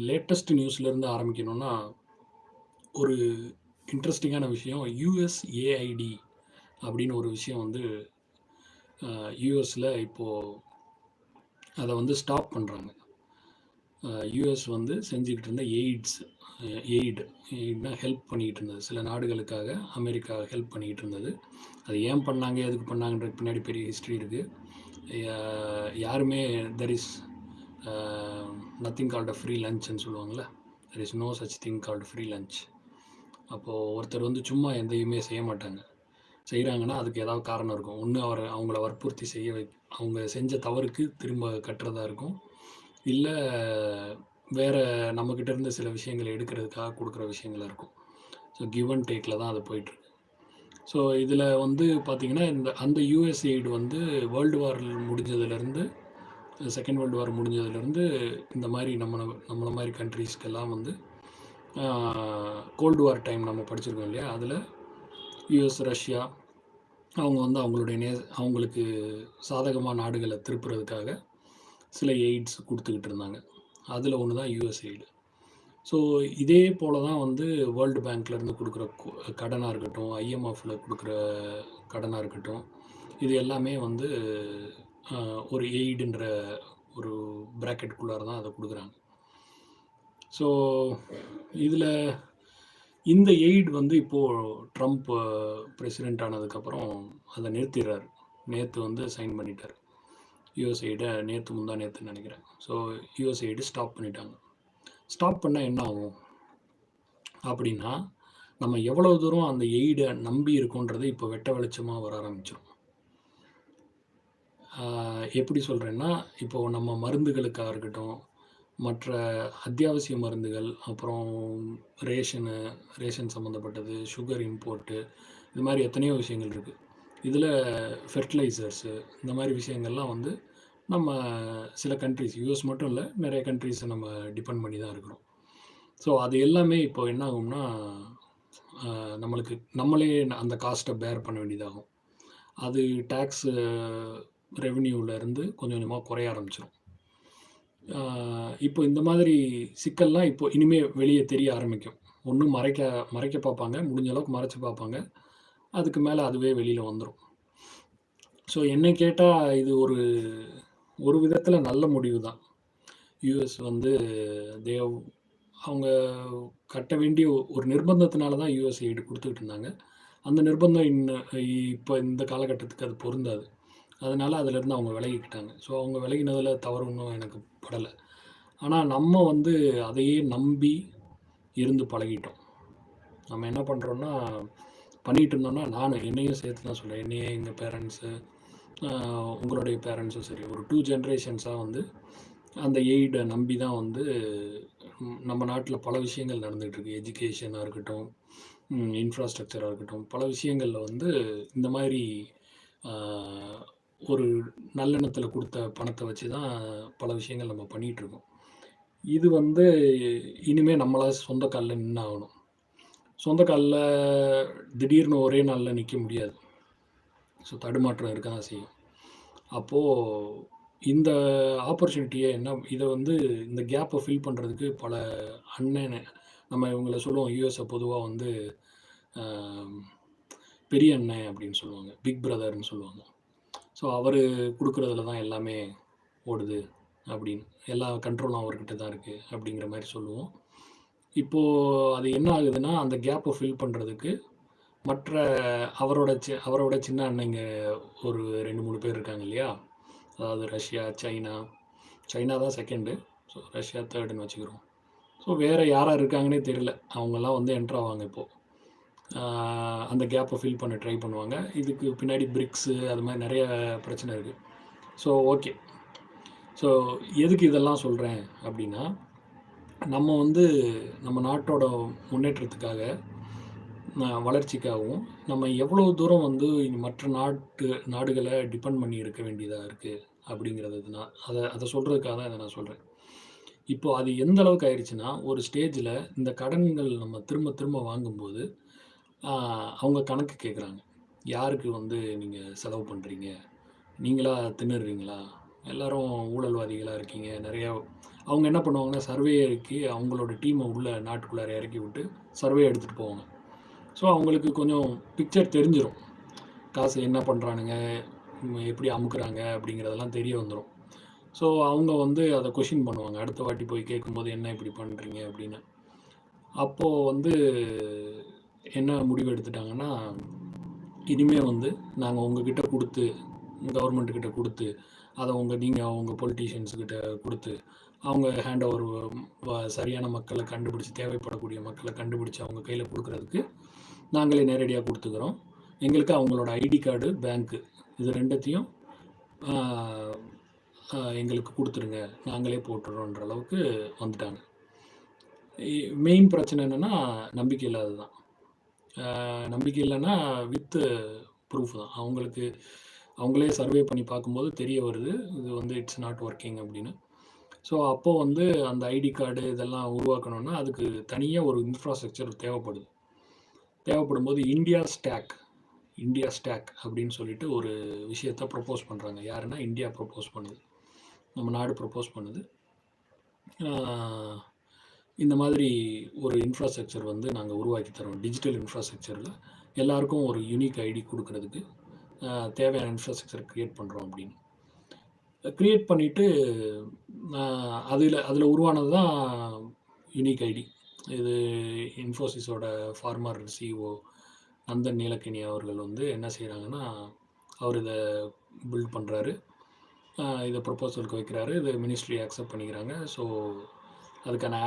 Latest நியூஸ்லேருந்து ஆரம்பிக்கணும்னா, ஒரு இன்ட்ரஸ்டிங்கான விஷயம் USAID அப்படின்னு ஒரு விஷயம் வந்து யுஎஸ்ல இப்போது அதை வந்து ஸ்டாப் பண்ணுறாங்க. யுஎஸ் வந்து செஞ்சுக்கிட்டு இருந்த எய்ட்னா ஹெல்ப் பண்ணிக்கிட்டு இருந்தது. சில நாடுகளுக்காக அமெரிக்கா ஹெல்ப் பண்ணிக்கிட்டு இருந்தது. அது ஏன் பண்ணாங்க, எதுக்கு பண்ணாங்கன்ற பின்னாடி பெரிய ஹிஸ்ட்ரி இருக்குது. யாருமே there is nothing called a free லஞ்சுன்னு சொல்லுவாங்கள்ல. There is no such thing called free lunch. அப்போது ஒருத்தர் வந்து சும்மா எதையுமே செய்ய மாட்டாங்க. செய்கிறாங்கன்னா அதுக்கு ஏதாவது காரணம் இருக்கும். ஒன்று அவங்கள வற்புறுத்தி செய்ய அவங்க செஞ்ச தவறுக்கு திரும்ப கட்டுறதா இருக்கும். இல்லை வேறு நம்மக்கிட்ட இருந்து சில விஷயங்களை எடுக்கிறதுக்காக கொடுக்குற விஷயங்களாக இருக்கும். ஸோ கிவ் அண்ட் டேக்கில் தான் அது போயிட்டுருக்கு. ஸோ இதில் வந்து பார்த்திங்கன்னா அந்த யுஎஸ்ஏய்டு வந்து வேர்ல்டு வார் முடிஞ்சதுலேருந்து, செகண்ட் வேர்ல்டு வார் முடிஞ்சதுலேருந்து இந்த மாதிரி நம்மளை மாதிரி கண்ட்ரீஸ்க்கெல்லாம் வந்து கோல்டு வார் டைம் நம்ம படிச்சிருக்கோம் இல்லையா, அதில் யுஎஸ் ரஷ்யா அவங்க வந்து அவங்களுக்கு சாதகமான நாடுகளை திருப்புறதுக்காக சில எய்ட்ஸ் கொடுத்துக்கிட்டு இருந்தாங்க. அதில் ஒன்று தான் யுஎஸ்ஏய்டு. ஸோ இதே போல் தான் வந்து வேர்ல்டு பேங்க்லேருந்து கொடுக்குற கடனாக இருக்கட்டும், ஐஎம்எஃப்பில் கொடுக்குற கடனாக இருக்கட்டும், இது எல்லாமே வந்து ஒரு எய்டுன்ற ஒரு ப்ராக்கெட்டுக்குள்ளார தான் அதை கொடுக்குறாங்க. ஸோ இதில் இந்த எய்டு வந்து இப்போது ட்ரம்ப் பிரசிடெண்ட் ஆனதுக்கப்புறம் அதை நிறுத்திடுறாரு. நேற்று வந்து சைன் பண்ணிட்டார். யுஎஸ்ஏய்டை நேற்றுன்னு நினைக்கிறேன். ஸோ யுஎஸ்ஏய்டு ஸ்டாப் பண்ணிட்டாங்க. ஸ்டாப் பண்ணால் என்ன ஆகும் அப்படின்னா, நம்ம எவ்வளோ தூரம் அந்த எய்டை நம்பி இருக்கோன்றது இப்போ வெட்ட வெளிச்சமாக வர ஆரம்பிச்சிடும். எப்படி சொல்கிறேன்னா, இப்போது நம்ம மருந்துகளுக்காக இருக்கட்டும், மற்ற அத்தியாவசிய மருந்துகள், அப்புறம் ரேஷன் சம்மந்தப்பட்டது, சுகர் இம்போர்ட்டு, இது மாதிரி எத்தனையோ விஷயங்கள் இருக்குது. இதில் ஃபெர்டிலைசர்ஸு, இந்த மாதிரி விஷயங்கள்லாம் வந்து நம்ம சில கண்ட்ரிஸ், யூஎஸ் மட்டும் இல்லை, நிறைய கண்ட்ரிஸை நம்ம டிபெண்ட் பண்ணி தான் இருக்கிறோம். ஸோ அது எல்லாமே இப்போ என்ன ஆகும்னா, நம்மளே அந்த காஸ்ட்டை பேர் பண்ண வேண்டியதாகும். அது டேக்ஸு ரெவென்யூவிலேருந்து கொஞ்சம் கொஞ்சமாக குறைய ஆரம்பிச்சிடும். இப்போ இந்த மாதிரி சிக்கல்லாம் இப்போ இனிமேல் வெளியே தெரிய ஆரம்பிக்கும். ஒன்றும் மறைக்க பார்ப்பாங்க, முடிஞ்ச அளவுக்கு மறைச்சி பார்ப்பாங்க. அதுக்கு மேலே அதுவே வெளியில் வந்துடும். ஸோ என்னை கேட்டால் இது ஒரு விதத்தில் நல்ல முடிவு தான். யுஎஸ் வந்து அவங்க கட்ட வேண்டிய ஒரு நிர்பந்தத்தினால தான் யுஎஸ்ஏய்டு கொடுத்துக்கிட்டு இருந்தாங்க. அந்த நிர்பந்தம் இப்போ இந்த காலகட்டத்துக்கு அது பொருந்தாது. அதனால் அதிலேருந்து அவங்க விலகிக்கிட்டாங்க. ஸோ அவங்க விலகினதில் தவறு ஒன்றும் எனக்கு படலை. ஆனால் நம்ம வந்து அதையே நம்பி இருந்து பழகிட்டோம். நம்ம என்ன பண்ணுறோன்னா, பண்ணிகிட்டு இருந்தோம்னா, என்னையும் சேர்த்து தான் சொல்கிறேன். என்னையே எங்கள் பேரண்ட்ஸு, உங்களுடைய பேரண்ட்ஸும் சரி, ஒரு 2 ஜென்ரேஷன்ஸாக வந்து அந்த எய்டை நம்பி தான் வந்து நம்ம நாட்டில் பல விஷயங்கள் நடந்துகிட்ருக்கு. எஜுகேஷனாக இருக்கட்டும், இன்ஃப்ராஸ்ட்ரக்சராக இருக்கட்டும், பல விஷயங்களில் வந்து இந்த மாதிரி ஒரு நல்லெண்ணத்தில் கொடுத்த பணத்தை வச்சு தான் பல விஷயங்கள் நம்ம பண்ணிகிட்ருக்கோம். இது வந்து இனிமேல் நம்மளால் சொந்த காலில் நின்று ஆகணும். சொந்த காலில் திடீர்னு ஒரே நாளில் நிற்க முடியாது. ஸோ தடுமாற்றம் இருக்க தான் செய்யும். அப்போது இந்த ஆப்பர்ச்சுனிட்டியை இதை வந்து இந்த கேப்பை ஃபில் பண்ணுறதுக்கு பல நம்ம இவங்கள சொல்லுவோம். யூஎஸை பொதுவாக வந்து பெரிய அண்ணன் அப்படின்னு சொல்லுவாங்க, பிக் பிரதர்னு சொல்லுவாங்க. ஸோ அவர் கொடுக்குறதுல தான் எல்லாமே ஓடுது அப்படின்னு, எல்லா கண்ட்ரோலும் அவர்கிட்ட தான் இருக்குது அப்படிங்கிற மாதிரி சொல்லுவோம். இப்போது அது என்ன ஆகுதுன்னா, அந்த கேப்பை ஃபில் பண்ணுறதுக்கு மற்ற அவரோட சின்ன அண்ணங்க ஒரு 2-3 பேர் இருக்காங்க இல்லையா, அதாவது ரஷ்யா, சைனா தான் செகண்டு, ஸோ ரஷ்யா தேர்டுன்னு வச்சுக்கிறோம். ஸோ வேறு யாராக இருக்காங்கன்னே தெரியல. அவங்கெல்லாம் வந்து என்ட்ராவாங்க இப்போது. அந்த கேப்பை ஃபில் பண்ண ட்ரை பண்ணுவாங்க. இதுக்கு பின்னாடி பிரிக்ஸு அது மாதிரி நிறைய பிரச்சனை இருக்குது. So okay. ஸோ எதுக்கு இதெல்லாம் சொல்கிறேன் அப்படின்னா, நம்ம வந்து நம்ம நாட்டோட முன்னேற்றத்துக்காக, வளர்ச்சிக்காகவும் நம்ம எவ்வளோ தூரம் வந்து மற்ற நாடுகளை டிபெண்ட் பண்ணி இருக்க வேண்டியதாக இருக்குது அப்படிங்கிறது அதை சொல்கிறதுக்காக தான் இதை நான் சொல்கிறேன். இப்போது அது எந்த அளவுக்கு ஆயிடுச்சுன்னா, ஒரு ஸ்டேஜில் இந்த கடன்கள் நம்ம திரும்ப திரும்ப வாங்கும்போது அவங்க கணக்கு கேட்குறாங்க. யாருக்கு வந்து நீங்கள் செலவு பண்ணுறீங்க? நீங்களா தின்னுடுறீங்களா? எல்லோரும் ஊழல்வாதிகளாக இருக்கீங்க. நிறையா அவங்க என்ன பண்ணுவாங்கன்னா, சர்வேயருக்கு அவங்களோட டீமை உள்ள நாட்டுக்குள்ளார இறக்கி விட்டு சர்வே எடுத்துகிட்டு போவாங்க. ஸோ அவங்களுக்கு கொஞ்சம் பிக்சர் தெரிஞ்சிடும். காசு என்ன பண்ணுறானுங்க, எப்படி அமுக்குறாங்க அப்படிங்கிறதெல்லாம் தெரிய வந்துடும். ஸோ அவங்க வந்து அதை கொஷின் பண்ணுவாங்க. அடுத்த வாட்டி போய் கேட்கும்போது என்ன இப்படி பண்ணுறீங்க அப்படின்னு. அப்போது வந்து என்ன முடிவு எடுத்துட்டாங்கன்னா, இனிமேல் வந்து நாங்கள் உங்ககிட்ட கொடுத்து, கவர்மெண்ட்டுக்கிட்ட கொடுத்து, அதை நீங்கள் உங்கள் பொலிட்டீஷியன்ஸுக்கிட்ட கொடுத்து, அவங்க ஹேண்ட் ஓவர் சரியான மக்களை கண்டுபிடிச்சி, தேவைப்படக்கூடிய மக்களை கண்டுபிடிச்சி அவங்க கையில் கொடுக்குறதுக்கு நாங்களே நேரடியாக கொடுத்துக்கிறோம். எங்களுக்கு அவங்களோட ஐடி கார்டு, பேங்க்கு இது ரெண்டத்தையும் எங்களுக்கு கொடுத்துருங்க, நாங்களே போட்டுறோன்ற அளவுக்கு வந்துட்டாங்க. மெயின் பிரச்சனை என்னென்னா நம்பிக்கை இல்லாதது தான். நம்பிக்கை இல்லைன்னா வித்து ப்ரூஃப் தான். அவங்களே சர்வே பண்ணி பார்க்கும்போது தெரிய வருது, இது வந்து இட்ஸ் நாட் ஒர்க்கிங் அப்படின்னு. ஸோ அப்போது வந்து அந்த ஐடி கார்டு இதெல்லாம் உருவாக்கணுன்னா அதுக்கு தனியாக ஒரு இன்ஃப்ராஸ்ட்ரக்சர் தேவைப்படும் போது இந்தியா ஸ்டாக் அப்படின்னு சொல்லிட்டு ஒரு விஷயத்தை ப்ரப்போஸ் பண்ணுறாங்க. யாருன்னா இந்தியா ப்ரப்போஸ் பண்ணுது, நம்ம நாடு ப்ரப்போஸ் பண்ணுது. இந்த மாதிரி ஒரு இன்ஃப்ராஸ்ட்ரக்சர் வந்து நாங்கள் உருவாக்கி தரோம். டிஜிட்டல் இன்ஃப்ராஸ்ட்ரக்சரில் எல்லாருக்கும் ஒரு யூனிக் ஐடி கொடுக்கறதுக்கு தேவையான இன்ஃப்ராஸ்ட்ரக்சர் க்ரியேட் பண்ணுறோம் அப்படின்னு க்ரியேட் பண்ணிவிட்டு அதில் உருவானது தான் யூனிக் ஐடி. இது இன்ஃபோசிஸோட ஃபார்மர் சிஇஓ நந்தன் நீலக்கனி அவர்கள் வந்து என்ன செய்கிறாங்கன்னா, அவர் இதை பில்ட் பண்ணுறாரு, இதை ப்ரொப்போசலுக்கு வைக்கிறாரு, இது மினிஸ்ட்ரி அக்செப்ட் பண்ணிக்கிறாங்க. ஸோ அதுக்கான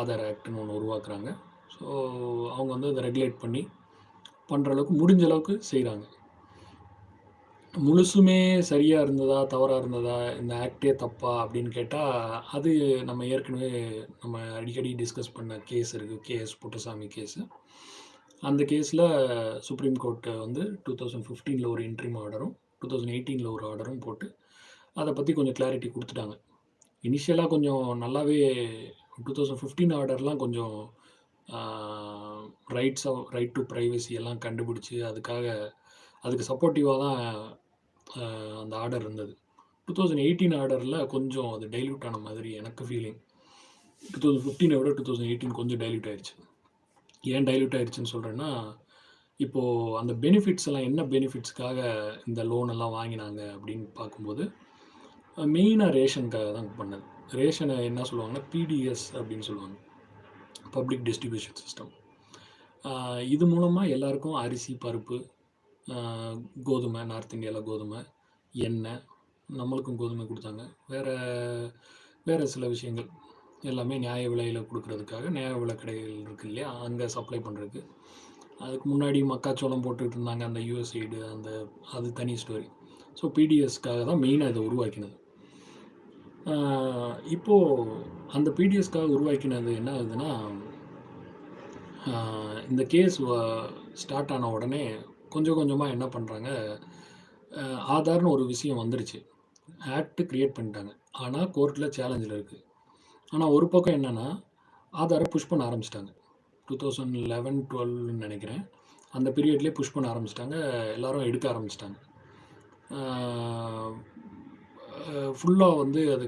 ஆதார் ஆக்ட்னு ஒன்று உருவாக்குறாங்க. ஸோ அவங்க வந்து அதை ரெகுலேட் பண்ணி பண்ணுற அளவுக்கு முடிஞ்ச அளவுக்கு செய்கிறாங்க. முழுசுமே சரியாக இருந்ததா, தவறாக இருந்ததா, இந்த ஆக்டே தப்பா அப்படின்னு கேட்டால், அது நம்ம ஏற்கனவே அடிக்கடி டிஸ்கஸ் பண்ண கேஸ் இருக்குது, கேஎஸ் புட்டசாமி கேஸு. அந்த கேஸில் சுப்ரீம் கோர்ட்டு வந்து 2015 ஒரு இன்ட்ரீம் ஆர்டரும் 2018 ஒரு ஆர்டரும் போட்டு அதை பற்றி கொஞ்சம் கிளாரிட்டி கொடுத்துட்டாங்க. இனிஷியலாக கொஞ்சம் நல்லாவே 2015 ஆர்டர்லாம் கொஞ்சம் ரைட் டு ப்ரைவசி எல்லாம் கண்டுபிடிச்சி அதுக்கு சப்போர்ட்டிவாக தான் அந்த ஆர்டர் இருந்தது. 2018 ஆர்டரில் கொஞ்சம் அது டைல்யூட் ஆன மாதிரி எனக்கு ஃபீலிங். 2015 விட 2018 கொஞ்சம் டைல்யூட் ஆயிடுச்சு. ஏன் டைல்யூட் ஆயிடுச்சுன்னு சொல்கிறேன்னா, இப்போது அந்த பெனிஃபிட்ஸ் எல்லாம் என்ன பெனிஃபிட்ஸ்க்காக இந்த லோன் எல்லாம் வாங்கினாங்க அப்படின்னு பார்க்கும்போது, மெயினாக ரேஷனுக்காக தான் பண்ணது. ரேஷனை என்ன சொல்லுவாங்கன்னா பிடிஎஸ் அப்படின்னு சொல்லுவாங்க, பப்ளிக் டிஸ்ட்ரிபியூஷன் சிஸ்டம். இது மூலமாக எல்லாருக்கும் அரிசி, பருப்பு, கோதுமை, நார்த் இந்தியாவில் கோதுமை, எண்ணெய், நம்மளுக்கும் கோதுமை கொடுத்தாங்க. வேறு சில விஷயங்கள் எல்லாமே நியாய விலையில் கொடுக்கறதுக்காக, நியாய விலை கடைகள் இருக்குது இல்லையா, அங்கே சப்ளை பண்ணுறதுக்கு. அதுக்கு முன்னாடி மக்காச்சோளம் போட்டுக்கிட்டு இருந்தாங்க, அந்த யூஎஸ்ஐடு, அது தனி ஸ்டோரி. ஸோ பிடிஎஸ்க்காக தான் மெயினாக இதை உருவாக்கினது. இப்போது அந்த பிடிஎஸ்க்காக உருவாக்கினது என்ன ஆகுதுன்னா, இந்த கேஸ் ஸ்டார்ட் ஆன உடனே கொஞ்சம் கொஞ்சமாக என்ன பண்ணுறாங்க, ஆதார்னு ஒரு விஷயம் வந்துருச்சு, ஆக்ட் க்ரியேட் பண்ணிட்டாங்க. ஆனால் கோர்ட்டில் சேலஞ்சில் இருக்குது. ஆனால் ஒரு பக்கம் என்னென்னா, ஆதாரை புஷ் பண்ண ஆரம்பிச்சிட்டாங்க. 2011-12 நினைக்கிறேன், அந்த பீரியட்லேயே புஷ் பண்ண ஆரம்பிச்சிட்டாங்க, எல்லோரும் எடுக்க ஆரம்பிச்சிட்டாங்க. ஃபுல்லாக வந்து அது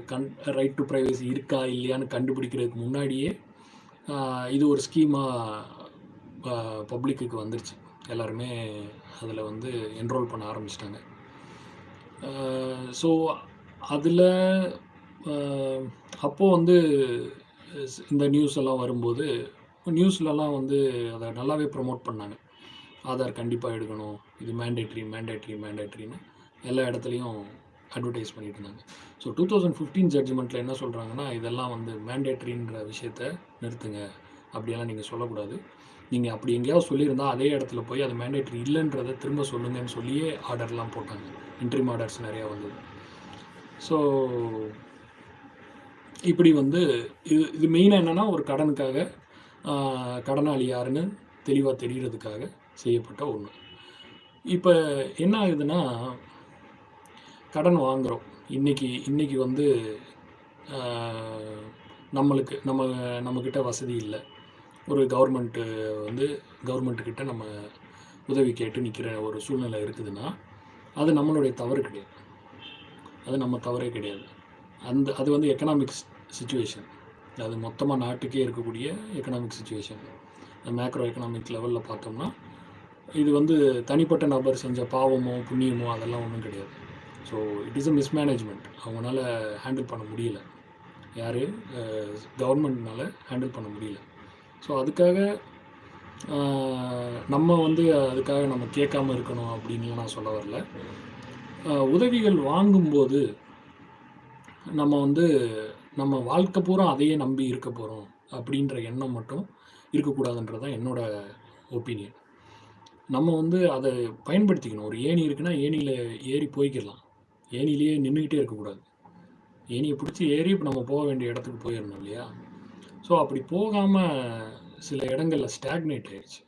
ரைட் டு ப்ரைவசி இருக்கா இல்லையான்னு கண்டுபிடிக்கிறதுக்கு முன்னாடியே இது ஒரு ஸ்கீமாக பப்ளிக்கு வந்துருச்சு. எல்லாருமே அதில் வந்து என்ரோல் பண்ண ஆரம்பிச்சிட்டாங்க. ஸோ அதில் அப்போது வந்து இந்த நியூஸ் எல்லாம் வரும்போது நியூஸ்லலாம் வந்து அதை நல்லாவே ப்ரொமோட் பண்ணாங்க. ஆதார் கண்டிப்பாக எடுக்கணும், இது மேண்டேட்ரின்னு எல்லா இடத்துலையும் அட்வர்டைஸ் பண்ணிட்டு இருந்தாங்க. ஸோ 2015 ஜட்ஜ்மெண்ட்டில் என்ன சொல்கிறாங்கன்னா, இதெல்லாம் வந்து மேண்டேட்ரின்ற விஷயத்த நிறுத்துங்க, அப்படியெல்லாம் நீங்கள் சொல்லக்கூடாது. நீங்கள் அப்படி எங்கேயாவது சொல்லியிருந்தால் அதே இடத்துல போய் அது மேண்டேட்ரி இல்லைன்றதை திரும்ப சொல்லுங்கன்னு சொல்லியே ஆர்டர்லாம் போட்டாங்க. இன்ட்ரீம் ஆர்டர்ஸ் நிறையா வந்தது. ஸோ இப்படி வந்து இது மெயினாக என்னென்னா, ஒரு கடனுக்காக கடனாளி யாருன்னு தெளிவாக தெரிகிறதுக்காக செய்யப்பட்ட ஒன்று. இப்போ என்ன ஆகுதுன்னா, கடன் வாங்குகிறோம். இன்றைக்கி வந்து நம்மக்கிட்ட வசதி இல்லை, ஒரு கவர்மெண்ட்டுக்கிட்ட நம்ம உதவி கேட்டு நிற்கிற ஒரு சூழ்நிலை இருக்குதுன்னா, அது நம்மளுடைய தவறு கிடையாது, அது நம்ம தவறே கிடையாது. அது வந்து எக்கனாமிக்ஸ் சிச்சுவேஷன். அது மொத்தமா நாட்டுக்கே இருக்கக்கூடிய எக்கனாமிக் சிச்சுவேஷன். மேக்ரோ எக்கனாமிக் லெவலில் பார்த்தோம்னா, இது வந்து தனிப்பட்ட நபர் செஞ்ச பாவமோ, புண்ணியமோ அதெல்லாம் ஒண்ணும் கிடையாது. So it is a mismanagement. அவங்கனால ஹேண்டில் பண்ண முடியல. யாரு? கவர்மெண்ட்னால ஹேண்டில் பண்ண முடியல. ஸோ அதுக்காக நம்ம வந்து அதுக்காக நம்ம கேட்காம இருக்கணும் அப்படின்லாம் நான் சொல்ல வரல. உதவிகள் வாங்கும்போது நம்ம வந்து நம்ம வாழ்க்கை பூரா அதையே நம்பி இருக்க போகிறோம் அப்படின்ற எண்ணம் மட்டும் இருக்கக்கூடாதுன்றது தான் என்னோட ஒப்பீனியன். நம்ம வந்து அதை பயன்படுத்திக்கணும். ஒரு ஏணி இருக்குன்னா ஏணியில் ஏறி போய்க்கிடலாம். ஏணிலேயே நின்றுக்கிட்டே இருக்கக்கூடாது. ஏணியை பிடிச்சி ஏறி இப்போ நம்ம போக வேண்டிய இடத்துக்கு போயிடணும் இல்லையா? ஸோ அப்படி போகாமல் சில இடங்களில் ஸ்டாக்னேட் ஆயிடுச்சு.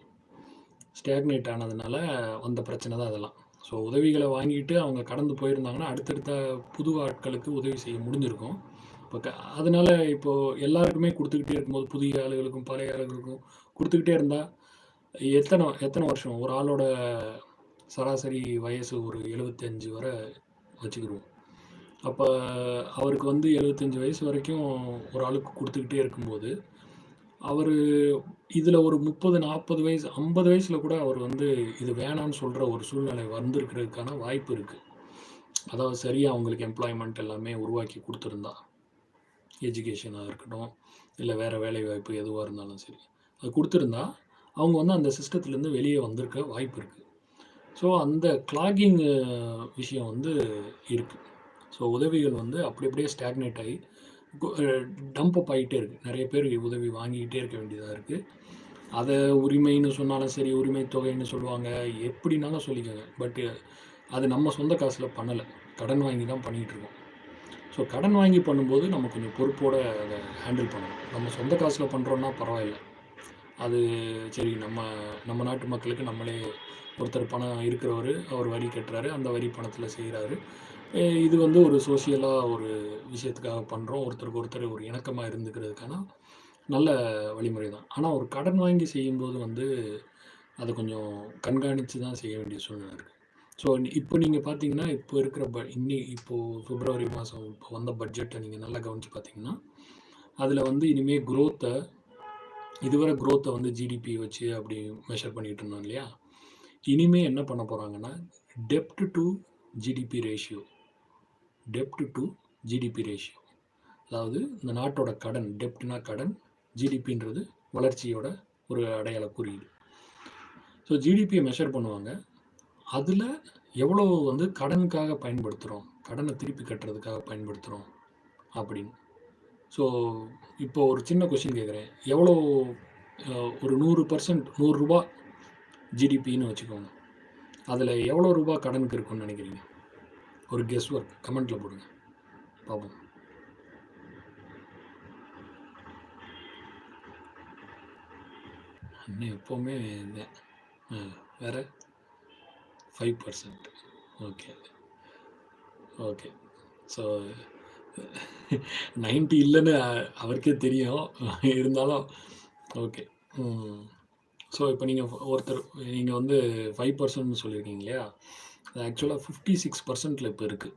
ஸ்டாக்னேட் ஆனதுனால வந்த பிரச்சனை தான் அதெல்லாம். ஸோ உதவிகளை வாங்கிட்டு அவங்க கடந்து போயிருந்தாங்கன்னா அடுத்தடுத்த புது ஆட்களுக்கு உதவி செய்ய முடிஞ்சிருக்கும். இப்போ அதனால இப்போது எல்லாருக்குமே கொடுத்துக்கிட்டே இருக்கும்போது புதிய ஆளுகளுக்கும் பழைய ஆளுகளுக்கும் கொடுத்துக்கிட்டே இருந்தால் எத்தனை எத்தனை வருஷம் ஒரு ஆளோட சராசரி வயசு ஒரு 75 வரை வச்சுக்கிடுவோம். அப்போ அவருக்கு வந்து 75 வயசு வரைக்கும் ஒரு ஆளுக்கு கொடுத்துக்கிட்டே இருக்கும்போது அவர் இதில் ஒரு 30 40 வயசு 50 வயசில் கூட அவர் வந்து இது வேணான்னு சொல்கிற ஒரு சூழ்நிலை வந்திருக்கிறதுக்கான வாய்ப்பு இருக்குது. அதாவது சரியாக அவங்களுக்கு எம்ப்ளாய்மெண்ட் எல்லாமே உருவாக்கி கொடுத்துருந்தா, எஜுகேஷனாக இருக்கட்டும் இல்லை வேறு வேலை வாய்ப்பு எதுவாக இருந்தாலும் சரி, அது கொடுத்துருந்தா அவங்க வந்து அந்த சிஸ்டத்துலேருந்து வெளியே வந்திருக்க வாய்ப்பு இருக்குது. ஸோ அந்த கிளாகிங் விஷயம் வந்து இருக்குது. ஸோ உதவிகள் வந்து அப்படி அப்படியே ஸ்டாக்னேட் ஆகி டம்ப் அப் ஆகிட்டே இருக்குது. நிறைய பேர் உதவி வாங்கிக்கிட்டே இருக்க வேண்டியதாக இருக்குது. அதை உரிமைன்னு சொன்னாலும் சரி, உரிமை தொகைன்னு சொல்லுவாங்க, எப்படினாலும் சொல்லிக்கோங்க. பட்டு அது நம்ம சொந்த காசில் பண்ணலை, கடன் வாங்கி தான் பண்ணிகிட்டு இருக்கோம். ஸோ கடன் வாங்கி பண்ணும்போது நம்ம கொஞ்சம் பொறுப்போடு அதை ஹேண்டில் பண்ணணும். நம்ம சொந்த காசில் பண்ணுறோன்னா பரவாயில்ல, அது சரி. நம்ம நம்ம நாட்டு மக்களுக்கு நம்மளே ஒருத்தர் பணம் இருக்கிறவர், அவர் வரி கட்டுறாரு, அந்த வரி பணத்தில் செய்கிறாரு. இது வந்து ஒரு சோசியலாக ஒரு விஷயத்துக்காக பண்ணுறோம், ஒருத்தருக்கு ஒருத்தர் ஒரு இணக்கமாக இருந்துக்கிறதுக்கான நல்ல வழிமுறை தான். ஆனால் ஒரு கடன் வாங்கி செய்யும்போது வந்து அதை கொஞ்சம் கண்காணித்து தான் செய்ய வேண்டிய சூழ்நிலை இருக்குது. ஸோ இப்போ நீங்கள் பார்த்தீங்கன்னா, இப்போ இருக்கிற இப்போது பிப்ரவரி மாதம் இப்போ வந்த பட்ஜெட்டை நீங்கள் நல்லா கவனித்து பார்த்தீங்கன்னா, அதில் வந்து இனிமேல் இதுவரை க்ரோத்தை வந்து ஜிடிபி வச்சு அப்படி மெஷர் பண்ணிகிட்டு இருந்தோம் இல்லையா? இனிமேல் என்ன பண்ண போகிறாங்கன்னா, டெப்ட் டு ஜிடிபி ரேஷியோ அதாவது இந்த நாட்டோட கடன், டெப்ட்னா கடன், ஜிடிபின்றது வளர்ச்சியோட ஒரு அடையாள குறியீடு. ஸோ ஜிடிபியை மெஷர் பண்ணுவாங்க. அதில் எவ்வளோ வந்து கடனுக்காக பயன்படுத்துகிறோம், கடனை திருப்பி கட்டுறதுக்காக பயன்படுத்துகிறோம் அப்படின்னு. ஸோ இப்போ ஒரு சின்ன கொஷின் கேட்குறேன். எவ்வளோ ஒரு 100% ₹100 ஜிடிபின்னு வச்சுக்கோங்க. அதில் எவ்வளோ ரூபா கடனுக்கு இருக்குன்னு நினைக்கிறீங்க? ஒரு கெஸ் ஒர்க் கமெண்ட்டில் போடுங்க பார்ப்போம். இன்னும் எப்போவுமே வேறு 5%. Okay okay. ஸோ 90 இல்லைன்னு அவருக்கே தெரியும், இருந்தாலும் ஓகே. ஸோ இப்போ நீங்கள் வந்து 5%ன்னு சொல்லியிருக்கீங்க இல்லையா? அது ஆக்சுவலாக 56%ல் இப்போ இருக்குது.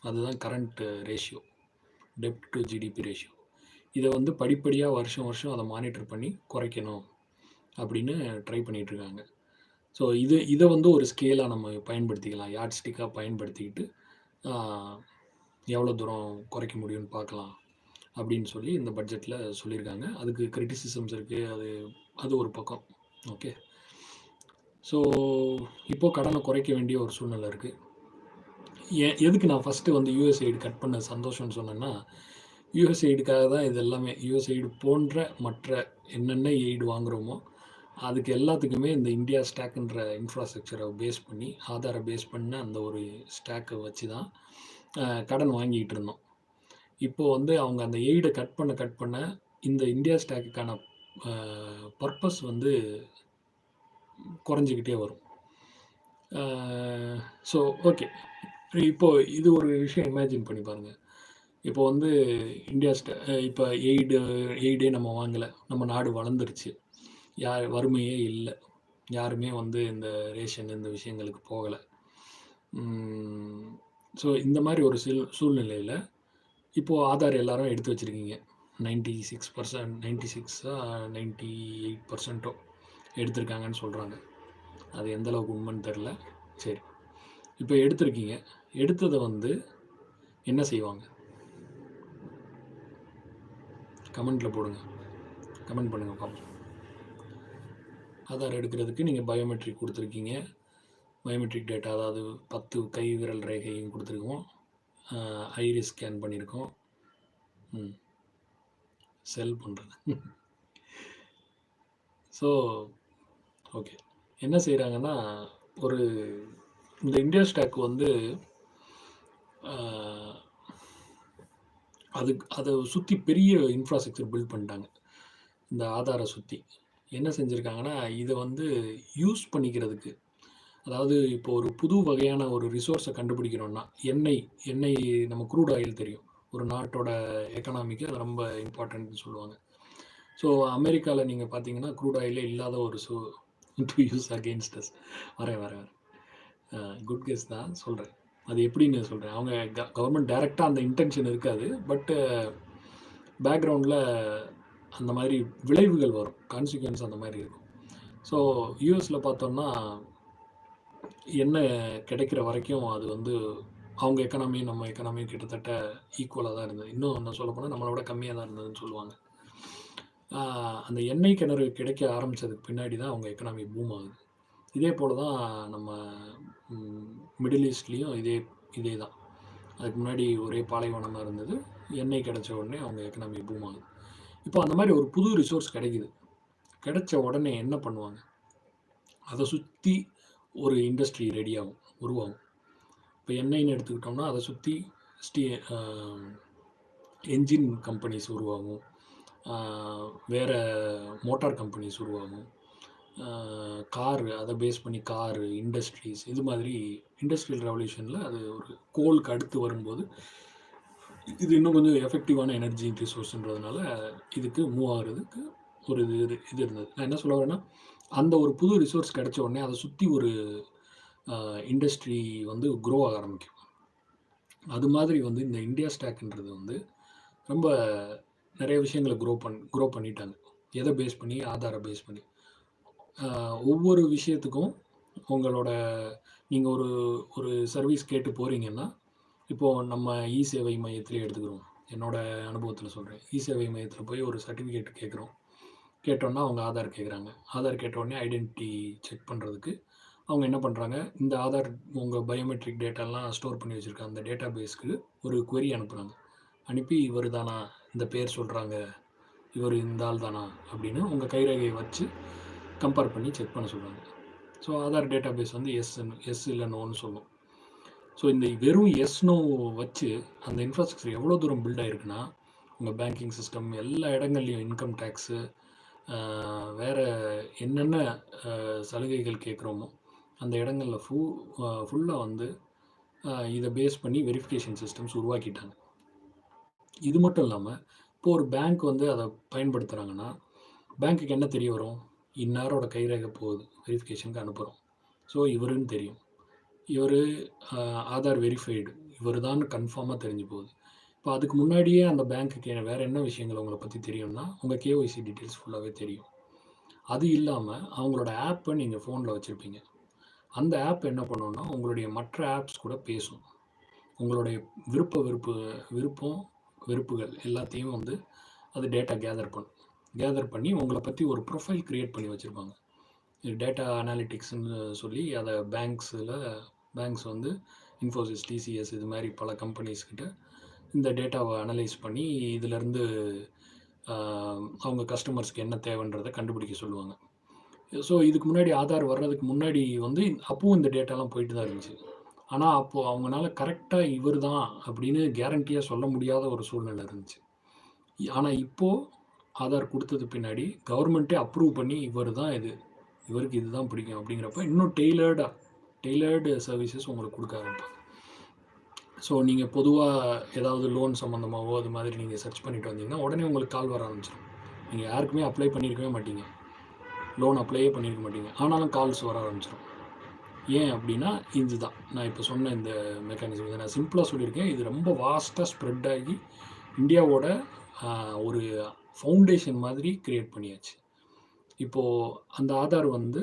அதுதான் current ratio, dept to GDP ratio. இதை வந்து படிப்படியாக வருஷம் வருஷம் அதை மானிட்டர் பண்ணி குறைக்கணும் அப்படின்னு ட்ரை பண்ணிகிட்ருக்காங்க. ஸோ இதை வந்து ஒரு ஸ்கேலாக நம்ம பயன்படுத்திக்கலாம், யார்ட் ஸ்டிக்காக பயன்படுத்திக்கிட்டு எவ்வளோ தூரம் குறைக்க முடியும்னு பார்க்கலாம் அப்படின்னு சொல்லி இந்த பட்ஜெட்டில் சொல்லியிருக்காங்க. அதுக்கு கிரிட்டிசிசம்ஸ் இருக்குது, அது ஒரு பக்கம். ஓகே. ஸோ இப்போது கடனை குறைக்க வேண்டிய ஒரு சூழ்நிலை இருக்குது. எதுக்கு நான் ஃபஸ்ட்டு வந்து யுஎஸ்ஐடு கட் பண்ண சந்தோஷம்னு சொன்னேன்னா, யுஎஸ்ஐடுக்காக தான் இது எல்லாமே. யுஎஸ்ஐடு போன்ற மற்ற என்னென்ன எய்டு வாங்குகிறோமோ அதுக்கு எல்லாத்துக்குமே இந்த இந்தியா ஸ்டாக்குன்ற இன்ஃப்ராஸ்ட்ரக்சரை பேஸ் பண்ணி, ஆதாரை பேஸ் பண்ண அந்த ஒரு ஸ்டாக்கை வச்சு தான் கடன் வாங்கிட்டு இருந்தோம். இப்போது வந்து அவங்க அந்த எய்டை கட் பண்ண இந்த இந்தியா ஸ்டாக்குக்கான பர்பஸ் வந்து குறைஞ்சிக்கிட்டே வரும். So okay. இப்போது இது ஒரு விஷயம் இமேஜின் பண்ணி பாருங்கள். இப்போ வந்து இந்தியா இப்போ எய்டே நம்ம வாங்கலை, நம்ம நாடு வளர்ந்துருச்சு, வறுமையே இல்லை, யாருமே வந்து இந்த ரேஷன் இந்த விஷயங்களுக்கு போகலை. ஸோ இந்த மாதிரி ஒரு சூழ்நிலையில் இப்போது ஆதார் எல்லாரும் எடுத்து வச்சுருக்கீங்க. 96% 96 98% எடுத்திருக்காங்கன்னு சொல்கிறாங்க. அது எந்த அளவுக்கு உண்மைன்னு தெரில. சரி, இப்போ எடுத்திருக்கீங்க. எடுத்ததை வந்து என்ன செய்வாங்க? கமெண்ட்டில் போடுங்க. கமெண்ட் பண்ணுங்கள் பார்ப்போம். ஆதார் எடுக்கிறதுக்கு நீங்கள் பயோமெட்ரிக் கொடுத்துருக்கீங்க. பயோமெட்ரிக் டேட்டா, அதாவது 10 கை விரல் ரேகையும் கொடுத்துருக்கோம். ஐரிஸ் ஸ்கேன் பண்ணியிருக்கோம். செல் பண்ணுறது. ஸோ ஓகே, என்ன செய்கிறாங்கன்னா, ஒரு இந்த இந்தியா ஸ்டாக் வந்து அதை சுற்றி பெரிய இன்ஃப்ராஸ்ட்ரக்சர் பில்ட் பண்ணிட்டாங்க. இந்த ஆதாரை சுற்றி என்ன செஞ்சுருக்காங்கன்னா, இதை வந்து யூஸ் பண்ணிக்கிறதுக்கு, அதாவது இப்போ ஒரு புது வகையான ஒரு ரிசோர்ஸை கண்டுபிடிக்கிறோன்னா, எண்ணெய் நம்ம க்ரூட் ஆயில் தெரியும், ஒரு நாட்டோட எக்கனாமிக்கு அது ரொம்ப இம்பார்ட்டன்ட்னு சொல்லுவாங்க. ஸோ அமெரிக்காவில் நீங்கள் பார்த்தீங்கன்னா க்ரூட் ஆயிலே இல்லாத ஒரு டு யூஸ் அகெயின்ஸ்ட் அஸ். வரேன் குட் கெஸ் தான் சொல்கிறேன். அது எப்படின்னு சொல்கிறேன். அவங்க கவர்மெண்ட் டைரெக்டாக அந்த இன்டென்ஷன் இருக்காது, பட்டு பேக்ரவுண்டில் அந்த மாதிரி விளைவுகள் வரும், கான்சிக்வன்ஸ் அந்த மாதிரி இருக்கும். ஸோ யூஎஸில் பார்த்தோம்னா என்ன கிடைக்கிற வரைக்கும் அது வந்து அவங்க எக்கனாமியும் நம்ம எக்கனாமியும் கிட்டத்தட்ட ஈக்குவலாக தான் இருந்தது. இன்னும் என்ன சொல்லப்போனால் நம்மளோட கம்மியாக தான் இருந்ததுன்னு சொல்லுவாங்க. அந்த எண்ணெய் கிணறு கிடைக்க ஆரம்பித்ததுக்கு பின்னாடி தான் அவங்க எக்கனாமி பூம் ஆகுது. இதே போல் தான் நம்ம மிடில் ஈஸ்ட்லேயும் இதே தான். அதுக்கு முன்னாடி ஒரே பாலைவனமாக இருந்தது. எண்ணெய் கிடைச்ச உடனே அவங்க எக்கனாமி பூம் ஆகுது. இப்போ அந்த மாதிரி ஒரு புது ரிசோர்ஸ் கிடைக்குது. கிடைச்ச உடனே என்ன பண்ணுவாங்க? அதை சுற்றி ஒரு இண்டஸ்ட்ரி உருவாகும். இப்போ எண்ணெய்னு எடுத்துக்கிட்டோம்னா அதை சுற்றி என்ஜின் கம்பெனிஸ் உருவாகும், வேறு மோட்டார் கம்பெனிஸ் உருவாகும், காரு, அதை பேஸ் பண்ணி காரு இண்டஸ்ட்ரீஸ், இது மாதிரி இண்டஸ்ட்ரியல் ரெவல்யூஷனில் அது ஒரு கோலுக்கு அடுத்து வரும்போது இது இன்னும் கொஞ்சம் எஃபெக்டிவான எனர்ஜி ரிசோர்ஸ்ன்றதுனால இதுக்கு மூவ் ஆகிறதுக்கு ஒரு இது இருந்தது. நான் என்ன சொல்ல வரேன்னா, அந்த ஒரு புது ரிசோர்ஸ் கிடைச்ச உடனே அதை சுற்றி ஒரு இண்டஸ்ட்ரி வந்து க்ரோ ஆக ஆரம்பிக்கும். அது மாதிரி வந்து இந்த இந்தியா ஸ்டாக்ன்றது வந்து ரொம்ப நிறைய விஷயங்களை க்ரோ பண்ணிட்டாங்க. எதை பேஸ் பண்ணி? ஆதாரை பேஸ் பண்ணி. ஒவ்வொரு விஷயத்துக்கும் உங்களோட நீங்கள் ஒரு சர்வீஸ் கேட்டு போகிறீங்கன்னா, இப்போது நம்ம இ சேவை மையத்திலே எடுத்துக்கிறோம். என்னோடய அனுபவத்தில் சொல்கிறேன். இ சேவை மையத்தில் போய் ஒரு சர்டிஃபிகேட் கேட்குறோம். கேட்டோன்னா அவங்க ஆதார் கேட்குறாங்க. ஆதார் கேட்டோடனே ஐடென்டிட்டி செக் பண்ணுறதுக்கு அவங்க என்ன பண்ணுறாங்க, இந்த ஆதார் உங்கள் பயோமெட்ரிக் டேட்டாலாம் ஸ்டோர் பண்ணி வச்சுருக்க அந்த டேட்டா பேஸ்க்கு ஒரு query அனுப்புகிறாங்க. அனுப்பி இவர் தானா, இந்த பேர் சொல்கிறாங்க, இவர் இந்த ஆள் தானா அப்படின்னு உங்கள் கைரேகையை வச்சு கம்பேர் பண்ணி செக் பண்ண சொல்கிறாங்க. ஸோ ஆதார் டேட்டா பேஸ் வந்து எஸ் இல்லை நோன்னு சொல்லும். ஸோ இந்த வெறும் எஸ் நோ வச்சு அந்த இன்ஃப்ராஸ்ட்ரக்சர் எவ்வளோ தூரம் பில்ட் ஆகிருக்குன்னா, உங்கள் பேங்கிங் சிஸ்டம் எல்லா இடங்கள்லையும் இன்கம் டேக்ஸு, வேறு என்னென்ன சலுகைகள் கேட்குறோமோ அந்த இடங்களில் ஃபுல்லாக வந்து இதை பேஸ் பண்ணி வெரிஃபிகேஷன் சிஸ்டம்ஸ் உருவாக்கிட்டாங்க. இது மட்டும் இல்லாமல் இப்போது ஒரு பேங்க் வந்து அதை பயன்படுத்துகிறாங்கன்னா, பேங்க்குக்கு என்ன தெரிய வரும்? இன்னாரோட கைரேகை போகுது, வெரிஃபிகேஷனுக்கு அனுப்புகிறோம். ஸோ இவருன்னு தெரியும், இவர் ஆதார் வெரிஃபைடு, இவர் தான் கன்ஃபார்மாக தெரிஞ்சு போகுது. இப்போ அதுக்கு முன்னாடியே அந்த பேங்க்குக்கு வேறு என்ன விஷயங்கள் உங்களை பற்றி தெரியும்னா, உங்கள் கேஒய்சி டீட்டெயில்ஸ் ஃபுல்லாகவே தெரியும். அது இல்லாமல் அவங்களோட ஆப்பை நீங்கள் ஃபோனில் வச்சுருப்பீங்க. அந்த ஆப் என்ன பண்ணுன்னா, உங்களுடைய மற்ற ஆப்ஸ் கூட பேசும். உங்களுடைய வெறுப்புகள் எல்லாத்தையும் வந்து அது டேட்டா கேதர் பண்ணி உங்களை பற்றி ஒரு ப்ரொஃபைல் க்ரியேட் பண்ணி வச்சுருப்பாங்க. டேட்டா அனாலிட்டிக்ஸ்ன்னு சொல்லி அதை பேங்க்ஸ் வந்து இன்ஃபோசிஸ், டிசிஎஸ், இது மாதிரி பல கம்பெனிஸ்கிட்ட இந்த டேட்டாவை அனலைஸ் பண்ணி இதிலேருந்து அவங்க கஸ்டமர்ஸ்க்கு என்ன தேவைன்றதை கண்டுபிடிக்க சொல்லுவாங்க. ஸோ இதுக்கு முன்னாடி ஆதார் வர்றதுக்கு முன்னாடி வந்து அப்பவும் இந்த டேட்டாலாம் போயிட்டு தான் இருந்துச்சு. ஆனால் அப்போது அவங்களால கரெக்டாக இவர் தான் அப்படின்னு கேரண்டியாக சொல்ல முடியாத ஒரு சூழ்நிலை இருந்துச்சு. ஆனால் இப்போது ஆதார் கொடுத்தது பின்னாடி கவர்மெண்ட்டே அப்ரூவ் பண்ணி இவருக்கு இதுதான் பிடிக்கும் அப்படிங்கிறப்ப இன்னும் டெய்லர்டு சர்வீசஸ் உங்களுக்கு கொடுக்க ஆரம்பிப்பாங்க. ஸோ நீங்கள் பொதுவாக ஏதாவது லோன் சம்மந்தமாகவோ அது மாதிரி நீங்கள் சர்ச் பண்ணிட்டு வந்தீங்கன்னா உடனே உங்களுக்கு கால் வர ஆரம்பிச்சிடும். நீங்கள் யாருக்குமே அப்ளை பண்ணியிருக்கவே மாட்டீங்க, லோன் அப்ளையே பண்ணியிருக்க மாட்டீங்க, ஆனாலும் கால்ஸ் வர ஆரம்பிச்சிடும். ஏன் அப்படின்னா இதுதான் நான் இப்போ சொன்ன இந்த மெக்கானிசம். இதை நான் சிம்பிளாக சொல்லியிருக்கேன். இது ரொம்ப வாஸ்ட்டாக ஸ்ப்ரெட் ஆகி இந்தியாவோட ஒரு ஃபவுண்டேஷன் மாதிரி கிரியேட் பண்ணியாச்சு. இப்போது அந்த ஆதார் வந்து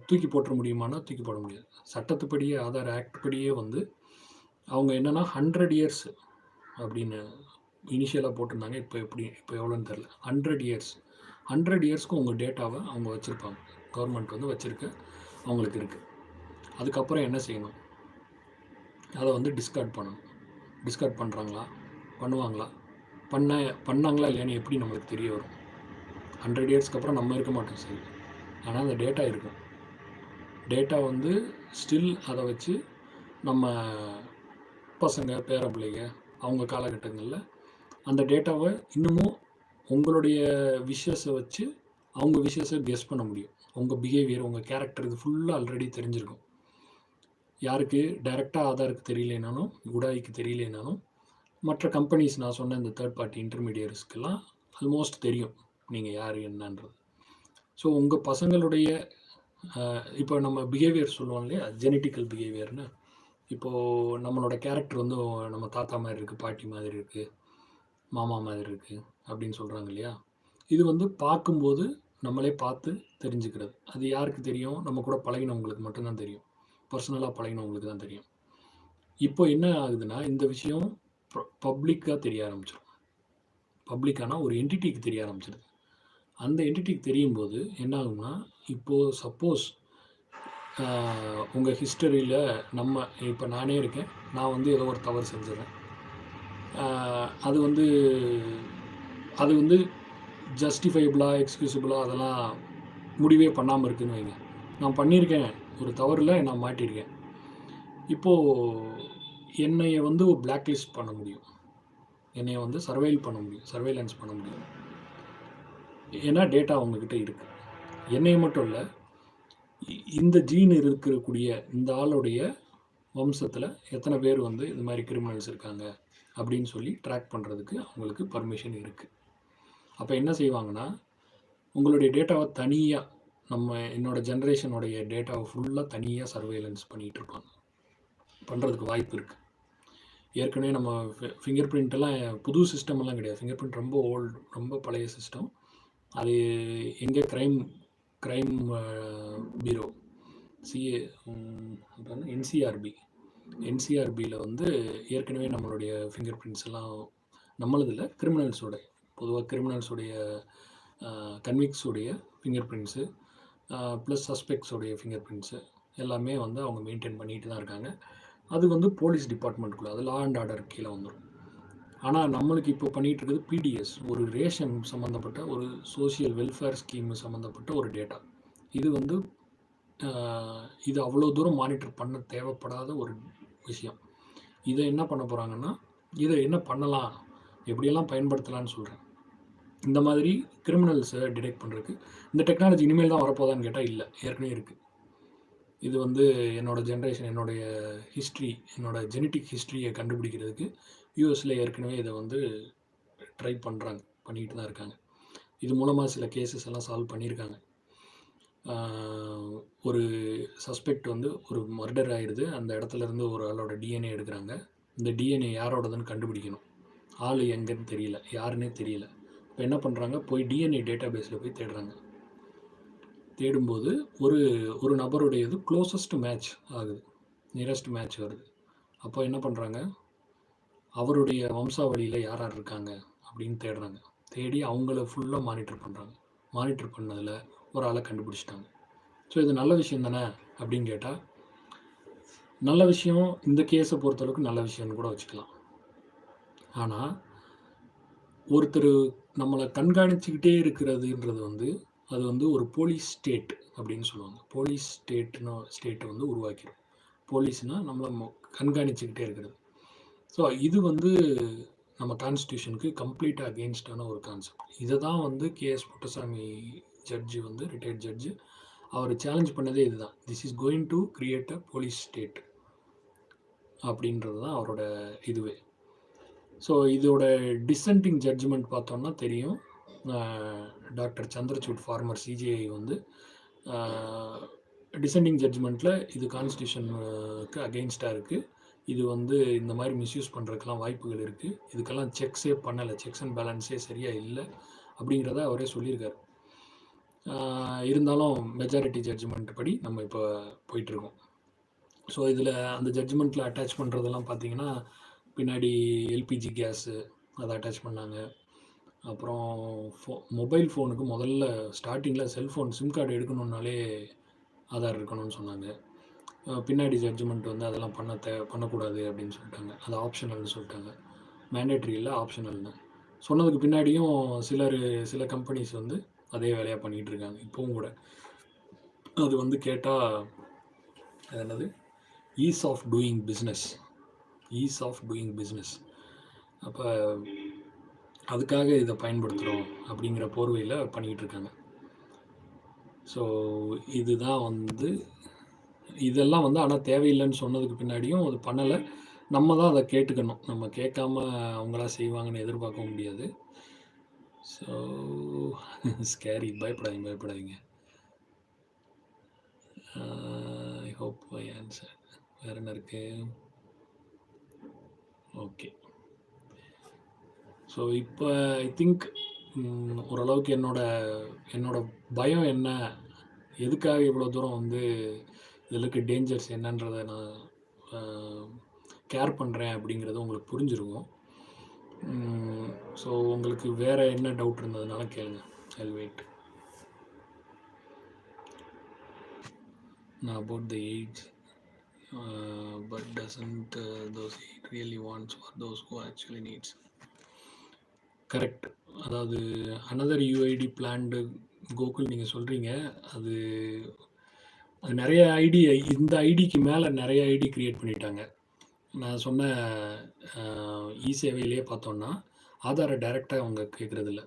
தூக்கி போட்டுற முடியுமானா தூக்கி போட முடியாது. சட்டத்துப்படியே ஆதார் ஆக்ட் படியே வந்து அவங்க என்னென்னா 100 இயர்ஸ் அப்படின்னு இனிஷியலாக போட்டிருந்தாங்க. இப்போ எவ்வளோன்னு தெரில. 100 இயர்ஸ் 100 இயர்ஸ்க்கு உங்கள் டேட்டாவை அவங்க வச்சுருப்பாங்க. கவர்மெண்ட் வந்து வச்சுருக்க அவங்களுக்கு இருக்குது. அதுக்கப்புறம் என்ன செய்யணும்? அதை வந்து டிஸ்கார்ட் பண்ணணும். டிஸ்கார்ட் பண்ணுறாங்களா, பண்ணுவாங்களா, பண்ணாங்களா இல்லையான்னு எப்படி நம்மளுக்கு தெரிய வரும்? 100 இயர்ஸ்க்கு அப்புறம் நம்ம இருக்க மாட்டோம் சரி, ஆனால் அந்த டேட்டா இருக்கும். டேட்டா வந்து ஸ்டில் அதை வச்சு நம்ம பசங்க பேர பிள்ளைங்க அவங்க காலகட்டங்களில் அந்த டேட்டாவை இன்னமும் உங்களுடைய விஷஸை வச்சு அவங்க விஷஸை கெஸ் பண்ண முடியும். உங்கள் பிஹேவியர், உங்கள் கேரக்டர் இது ஃபுல்லாக ஆல்ரெடி தெரிஞ்சிருக்கும். யாருக்கு டைரெக்டாக ஆதாருக்கு தெரியலேனாலும், உடாய்க்கு தெரியலேனாலும், மற்ற கம்பெனிஸ் நான் சொன்ன இந்த தேர்ட் பார்ட்டி இன்டர்மீடியட்ஸ்க்கெல்லாம் ஆல்மோஸ்ட் தெரியும் நீங்கள் யார் என்னன்றது. ஸோ உங்கள் பசங்களுடைய இப்போ நம்ம பிஹேவியர் சொல்லுவோம் இல்லையா, ஜெனட்டிக்கல் பிஹேவியர்னு. இப்போது நம்மளோட கேரக்டர் வந்து நம்ம தாத்தா மாதிரி இருக்குது, பாட்டி மாதிரி இருக்குது, மாமா மாதிரி இருக்குது அப்படின்னு சொல்கிறாங்க இல்லையா. இது வந்து பார்க்கும்போது நம்மளே பார்த்து தெரிஞ்சுக்கிறது. அது யாருக்கு தெரியும்? நம்ம கூட பழகினவங்களுக்கு மட்டும்தான் தெரியும். பர்சனலாக பழகினவங்களுக்கு தான் தெரியும். இப்போ என்ன ஆகுதுன்னா, இந்த விஷயம் பப்ளிக்காக தெரிய ஆரம்பிச்சிடும். பப்ளிக்கானா ஒரு என்டிட்டிக்கு தெரிய ஆரம்பிச்சிடுது. அந்த என்டிட்டிக்கு தெரியும் போது என்ன ஆகும்னா, இப்போது சப்போஸ் உங்கள் ஹிஸ்டரியில் இப்போ நானே இருக்கேன், நான் வந்து ஏதோ ஒரு தவறு செஞ்சிடறேன். அது வந்து ஜஸ்டிஃபைபிளாக, எக்ஸ்கியூசபிளாக அதெல்லாம் முடிவே பண்ணாமல் இருக்குதுன்னு வைங்க. நான் பண்ணியிருக்கேன், ஒரு தவறில் நான் மாட்டியிருக்கேன். இப்போது என்னையை வந்து ஒரு பிளாக் லிஸ்ட் பண்ண முடியும், என்னையை வந்து சர்வைலன்ஸ் பண்ண முடியும். ஏன்னா டேட்டா அவங்கக்கிட்ட இருக்குது. என்னையை மட்டும் இல்லை, இந்த ஜீன் இருக்கக்கூடிய இந்த ஆளுடைய வம்சத்தில் எத்தனை பேர் வந்து இது மாதிரி கிரிமினல்ஸ் இருக்காங்க அப்படின்னு சொல்லி ட்ராக் பண்ணுறதுக்கு அவங்களுக்கு பர்மிஷன் இருக்குது. அப்போ என்ன செய்வாங்கன்னா, உங்களுடைய டேட்டாவை தனியாக என்னோடய ஜென்ரேஷனுடைய டேட்டாவை ஃபுல்லாக தனியாக சர்வைலன்ஸ் பண்ணிகிட்ருப்பாங்க. பண்ணுறதுக்கு வாய்ப்பு இருக்குது. ஏற்கனவே நம்ம ஃபிங்கர் பிரிண்ட்டெல்லாம் புது சிஸ்டமெல்லாம் கிடையாது. ஃபிங்கர் பிரிண்ட் ரொம்ப ரொம்ப பழைய சிஸ்டம். அது எங்கே கிரைம் பியூரோ என்சிஆர்பியில் வந்து ஏற்கனவே நம்மளுடைய ஃபிங்கர் பிரிண்ட்ஸ் எல்லாம் நம்மளதில் பொதுவாக கிரிமினல்ஸுடைய கன்விக்ஸுடைய ஃபிங்கர் பிரிண்ட்ஸு ப்ளஸ் சஸ்பெக்ட்ஸுடைய ஃபிங்கர் பிரிண்ட்ஸு எல்லாமே வந்து அவங்க மெயின்டைன் பண்ணிட்டு தான் இருக்காங்க. அது வந்து போலீஸ் டிபார்ட்மெண்ட்டுக்குள்ளே, அது லா அண்ட் ஆர்டர் கீழே வந்துடும். ஆனால் நம்மளுக்கு இப்போ பண்ணிகிட்டு இருக்குது பிடிஎஸ், ஒரு ரேஷன் சம்மந்தப்பட்ட ஒரு சோஷியல் வெல்ஃபேர் ஸ்கீம் சம்மந்தப்பட்ட ஒரு டேட்டா. இது வந்து இது அவ்வளோ தூரம் மானிட்டர் பண்ண தேவைப்படாத ஒரு விஷயம். இதை என்ன பண்ண போகிறாங்கன்னா, இதை என்ன பண்ணலாம், எப்படியெல்லாம் பயன்படுத்தலான்னு சொல்கிறேன். இந்த மாதிரி கிரிமினல்ஸை டிடெக்ட் பண்ணுறதுக்கு இந்த டெக்னாலஜி இனிமேல் தான் வரப்போதான்னு கேட்டால் இல்லை, ஏற்கனவே இருக்குது. இது வந்து என்னோடய ஜென்ரேஷன், என்னுடைய ஹிஸ்ட்ரி, என்னோடய ஜெனட்டிக் ஹிஸ்ட்ரியை கண்டுபிடிக்கிறதுக்கு யூஎஸில் ஏற்கனவே இதை வந்து ட்ரை பண்ணிக்கிட்டு தான் இருக்காங்க. இது மூலமாக சில கேசஸ் எல்லாம் சால்வ் பண்ணியிருக்காங்க. ஒரு சஸ்பெக்ட் வந்து ஒரு மர்டர் ஆகிடுது, அந்த இடத்துலேருந்து ஒரு ஆளோட டிஎன்ஏ எடுக்கிறாங்க. இந்த டிஎன்ஏ யாரோடதுன்னு கண்டுபிடிக்கணும். ஆள் எங்கேன்னு தெரியல, யாருன்னே தெரியல. இப்போ என்ன பண்ணுறாங்க, போய் டிஎன்ஏ டேட்டா பேஸில் போய் தேடுறாங்க. தேடும்போது ஒரு நபருடையது க்ளோசஸ்ட் மேட்ச் ஆகுது, நியரஸ்ட் மேட்ச் வருது. அப்போ என்ன பண்ணுறாங்க, அவருடைய வம்சாவளியில் யார் யார் இருக்காங்க அப்படின்னு தேடுறாங்க. தேடி அவங்கள ஃபுல்லாக மானிட்டர் பண்ணுறாங்க. மானிட்டர் பண்ணதில் ஒரு ஆளை கண்டுபிடிச்சிட்டாங்க. ஸோ இது நல்ல விஷயம் தானே அப்படின்னு கேட்டால், நல்ல விஷயம், இந்த கேஸை பொறுத்தளவுக்கு நல்ல விஷயம்னு கூட வச்சுக்கலாம். ஆனால் ஒருத்தர் நம்மளை கண்காணிச்சுக்கிட்டே இருக்கிறதுன்றது வந்து அது வந்து ஒரு போலீஸ் ஸ்டேட் அப்படின்னு சொல்லுவாங்க. போலீஸ் ஸ்டேட்டை வந்து உருவாக்கிடும். போலீஸ்னால் நம்மளை கண்காணிச்சுக்கிட்டே இருக்கிறது. ஸோ இது வந்து நம்ம கான்ஸ்டியூஷனுக்கு கம்ப்ளீட்டாக அகெயின்ஸ்டான ஒரு கான்செப்ட். இதை தான் வந்து கேஎஸ் புட்டசாமி ஜட்ஜு வந்து ரிட்டையர்ட் ஜட்ஜு அவர் சேலஞ்ச் பண்ணதே இதுதான். This is going to create a police state அப்படின்றது தான் அவரோட இதுவே. ஸோ இதோட டிசென்டிங் ஜட்ஜ்மெண்ட் பார்த்தோம்னா தெரியும். டாக்டர் சந்திரசூட், ஃபார்மர் சிஜிஐ வந்து டிசெண்டிங் ஜட்ஜ்மெண்ட்ல இது கான்ஸ்டிடியூஷனுக்கு அகெயின்ஸ்டா இருக்கு. இது வந்து இந்த மாரி மிஸ்யூஸ் பண்றதுக்கெல்லாம் வாய்ப்புகள் இருக்கு. இதுக்கெல்லாம் செக்ஸே பண்ணல. செக்ஸ் அண்ட் பேலன்ஸே சரியா இல்ல. அப்படிங்கிறத அவரே சொல்லியிருக்காரு. இருந்தாலும் மெஜாரிட்டி ஜட்ஜ்மெண்ட் படி நம்ம இப்போ போயிட்டுருக்கோம். ஸோ இதில் அந்த ஜட்ஜ்மெண்ட்டில் அட்டாச் பண்ணுறதெல்லாம் பார்த்தீங்கன்னா, பின்னாடி எல்பிஜி கேஸு அதை அட்டாச் பண்ணாங்க. அப்புறம் மொபைல் ஃபோனுக்கு முதல்ல ஸ்டார்டிங்கில் செல்ஃபோன் சிம் கார்டு எடுக்கணுன்னாலே ஆதார் இருக்கணும்னு சொன்னாங்க. பின்னாடி ஜட்ஜ்மெண்ட் வந்து அதெல்லாம் பண்ணக்கூடாது அப்படின்னு சொல்லிட்டாங்க. அது ஆப்ஷனல்னு சொல்லிட்டாங்க. மேண்டேட்ரி இல்லை, ஆப்ஷனல்னு சொன்னதுக்கு பின்னாடியும் சில கம்பெனிஸ் வந்து அதே வேலையாக பண்ணிகிட்டு இருக்காங்க இப்போவும் கூட. அது வந்து கேட்டால் அது என்னது, ஈஸ் ஆஃப் டூயிங் பிஸ்னஸ். அப்போ அதுக்காக இதை பயன்படுத்துகிறோம் அப்படிங்கிற போர்வையில் பண்ணிக்கிட்டு இருக்காங்க. ஸோ இதுதான் வந்து இதெல்லாம் வந்து ஆனால் தேவையில்லைன்னு சொன்னதுக்கு பின்னாடியும் அது பண்ணலை. நம்ம தான் அதை கேட்டுக்கணும். நம்ம கேட்காம அவங்களா செய்வாங்கன்னு எதிர்பார்க்க முடியாது. So scary. பயப்படாதீங்க. I hope I answer. வேறு என்ன இருக்குது? ஓகே. ஸோ இப்போ ஐ திங்க் ஓரளவுக்கு என்னோட பயம் என்ன, எதுக்காக இவ்வளோ தூரம் வந்து இதில் இருக்க டேஞ்சர்ஸ் என்னன்றதை நான் கேர் பண்ணுறேன் அப்படிங்கிறது உங்களுக்கு புரிஞ்சிருக்கும். ஸோ உங்களுக்கு வேறு என்ன டவுட் இருந்ததுனால கேளுங்க. I wait. நான் about the age but doesn't those it really wants for those who actually needs. Correct. அதாவது அனதர் யூஐடி பிளான்டு கோகுல் நீங்கள் சொல்கிறீங்க. அது நிறைய ஐடி, இந்த ஐடிக்கு மேலே நிறைய ஐடி க்ரியேட் பண்ணிட்டாங்க. நான் சொன்ன இ சேவையிலேயே பார்த்தோன்னா ஆதாரை டைரெக்டாக அவங்க கேட்குறதில்ல.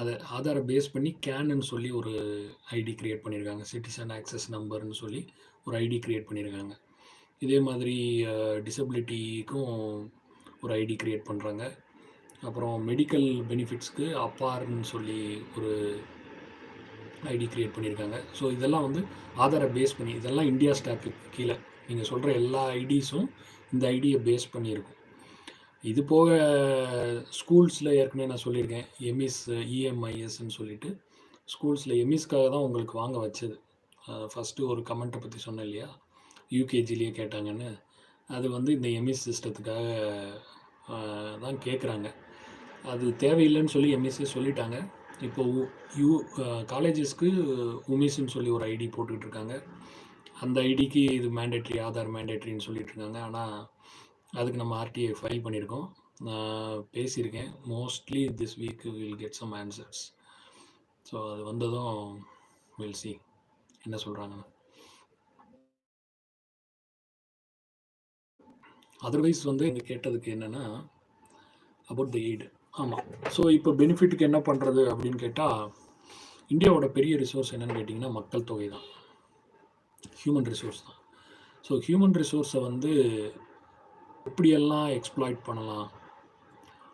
அதை ஆதாரை பேஸ் பண்ணி கேனுன்னு சொல்லி ஒரு ஐடி க்ரியேட் பண்ணியிருக்காங்க. சிட்டிசன் ஆக்சஸ் நம்பர்னு சொல்லி ஒரு ஐடி க்ரியேட் பண்ணியிருக்காங்க. இதே மாதிரி டிசபிலிட்டிக்கும் ஒரு ஐடி க்ரியேட் பண்ணுறாங்க. அப்புறம் மெடிக்கல் பெனிஃபிட்ஸ்க்கு அப்பார்ன்னு சொல்லி ஒரு ஐடி க்ரியேட் பண்ணியிருக்காங்க. ஸோ இதெல்லாம் வந்து ஆதாரை பேஸ் பண்ணி, இதெல்லாம் இந்தியா ஸ்டாக்கு கீழே நீங்கள் சொல்கிற எல்லா ஐடிஸும் இந்த ஐடியை பேஸ் பண்ணியிருக்கும். இது போக ஸ்கூல்ஸில் ஏற்கனவே நான் சொல்லியிருக்கேன், எம்இஸ் இஎம்ஐஎஸ்ன்னு சொல்லிட்டு ஸ்கூல்ஸில் எம்இஸ்க்காக தான் உங்களுக்கு வாங்க வச்சது. ஃபஸ்ட்டு ஒரு கமெண்ட்டை பற்றி சொன்னேன் இல்லையா, யூகேஜிலேயே கேட்டாங்கன்னு. அது வந்து இந்த எம்இஸ் சிஸ்டத்துக்காக தான் கேட்குறாங்க. அது தேவையில்லைன்னு சொல்லி எம்எஸ்சி சொல்லிட்டாங்க. இப்போ காலேஜஸ்க்கு உமிஸ்ன்னு சொல்லி ஒரு ஐடி போட்டுக்கிட்டு இருக்காங்க. அந்த ஐடிக்கு இது மேண்டேட்ரி, ஆதார் மேண்டேட்ரின்னு சொல்லிட்டு இருக்காங்க. ஆனால் அதுக்கு நம்ம ஆர்டிஐ ஃபைல் பண்ணியிருக்கோம். நான் பேசியிருக்கேன். Mostly this week will get some answers. So அது வந்ததும் வில் சி என்ன சொல்கிறாங்கன்னு. அதர்வைஸ் வந்து இங்கே கேட்டதுக்கு என்னென்னா அபவுட் த எய்டு. ஆமாம். ஸோ இப்போ பெனிஃபிட்டுக்கு என்ன பண்ணுறது அப்படின்னு கேட்டால், இந்தியாவோட பெரிய ரிசோர்ஸ் என்னென்னு கேட்டிங்கன்னா மக்கள் தொகை தான், ஹியூமன் ரிசோர்ஸ் தான். ஸோ ஹியூமன் ரிசோர்ஸை வந்து எப்படியெல்லாம் எக்ஸ்ப்ளாய்ட் பண்ணலாம்.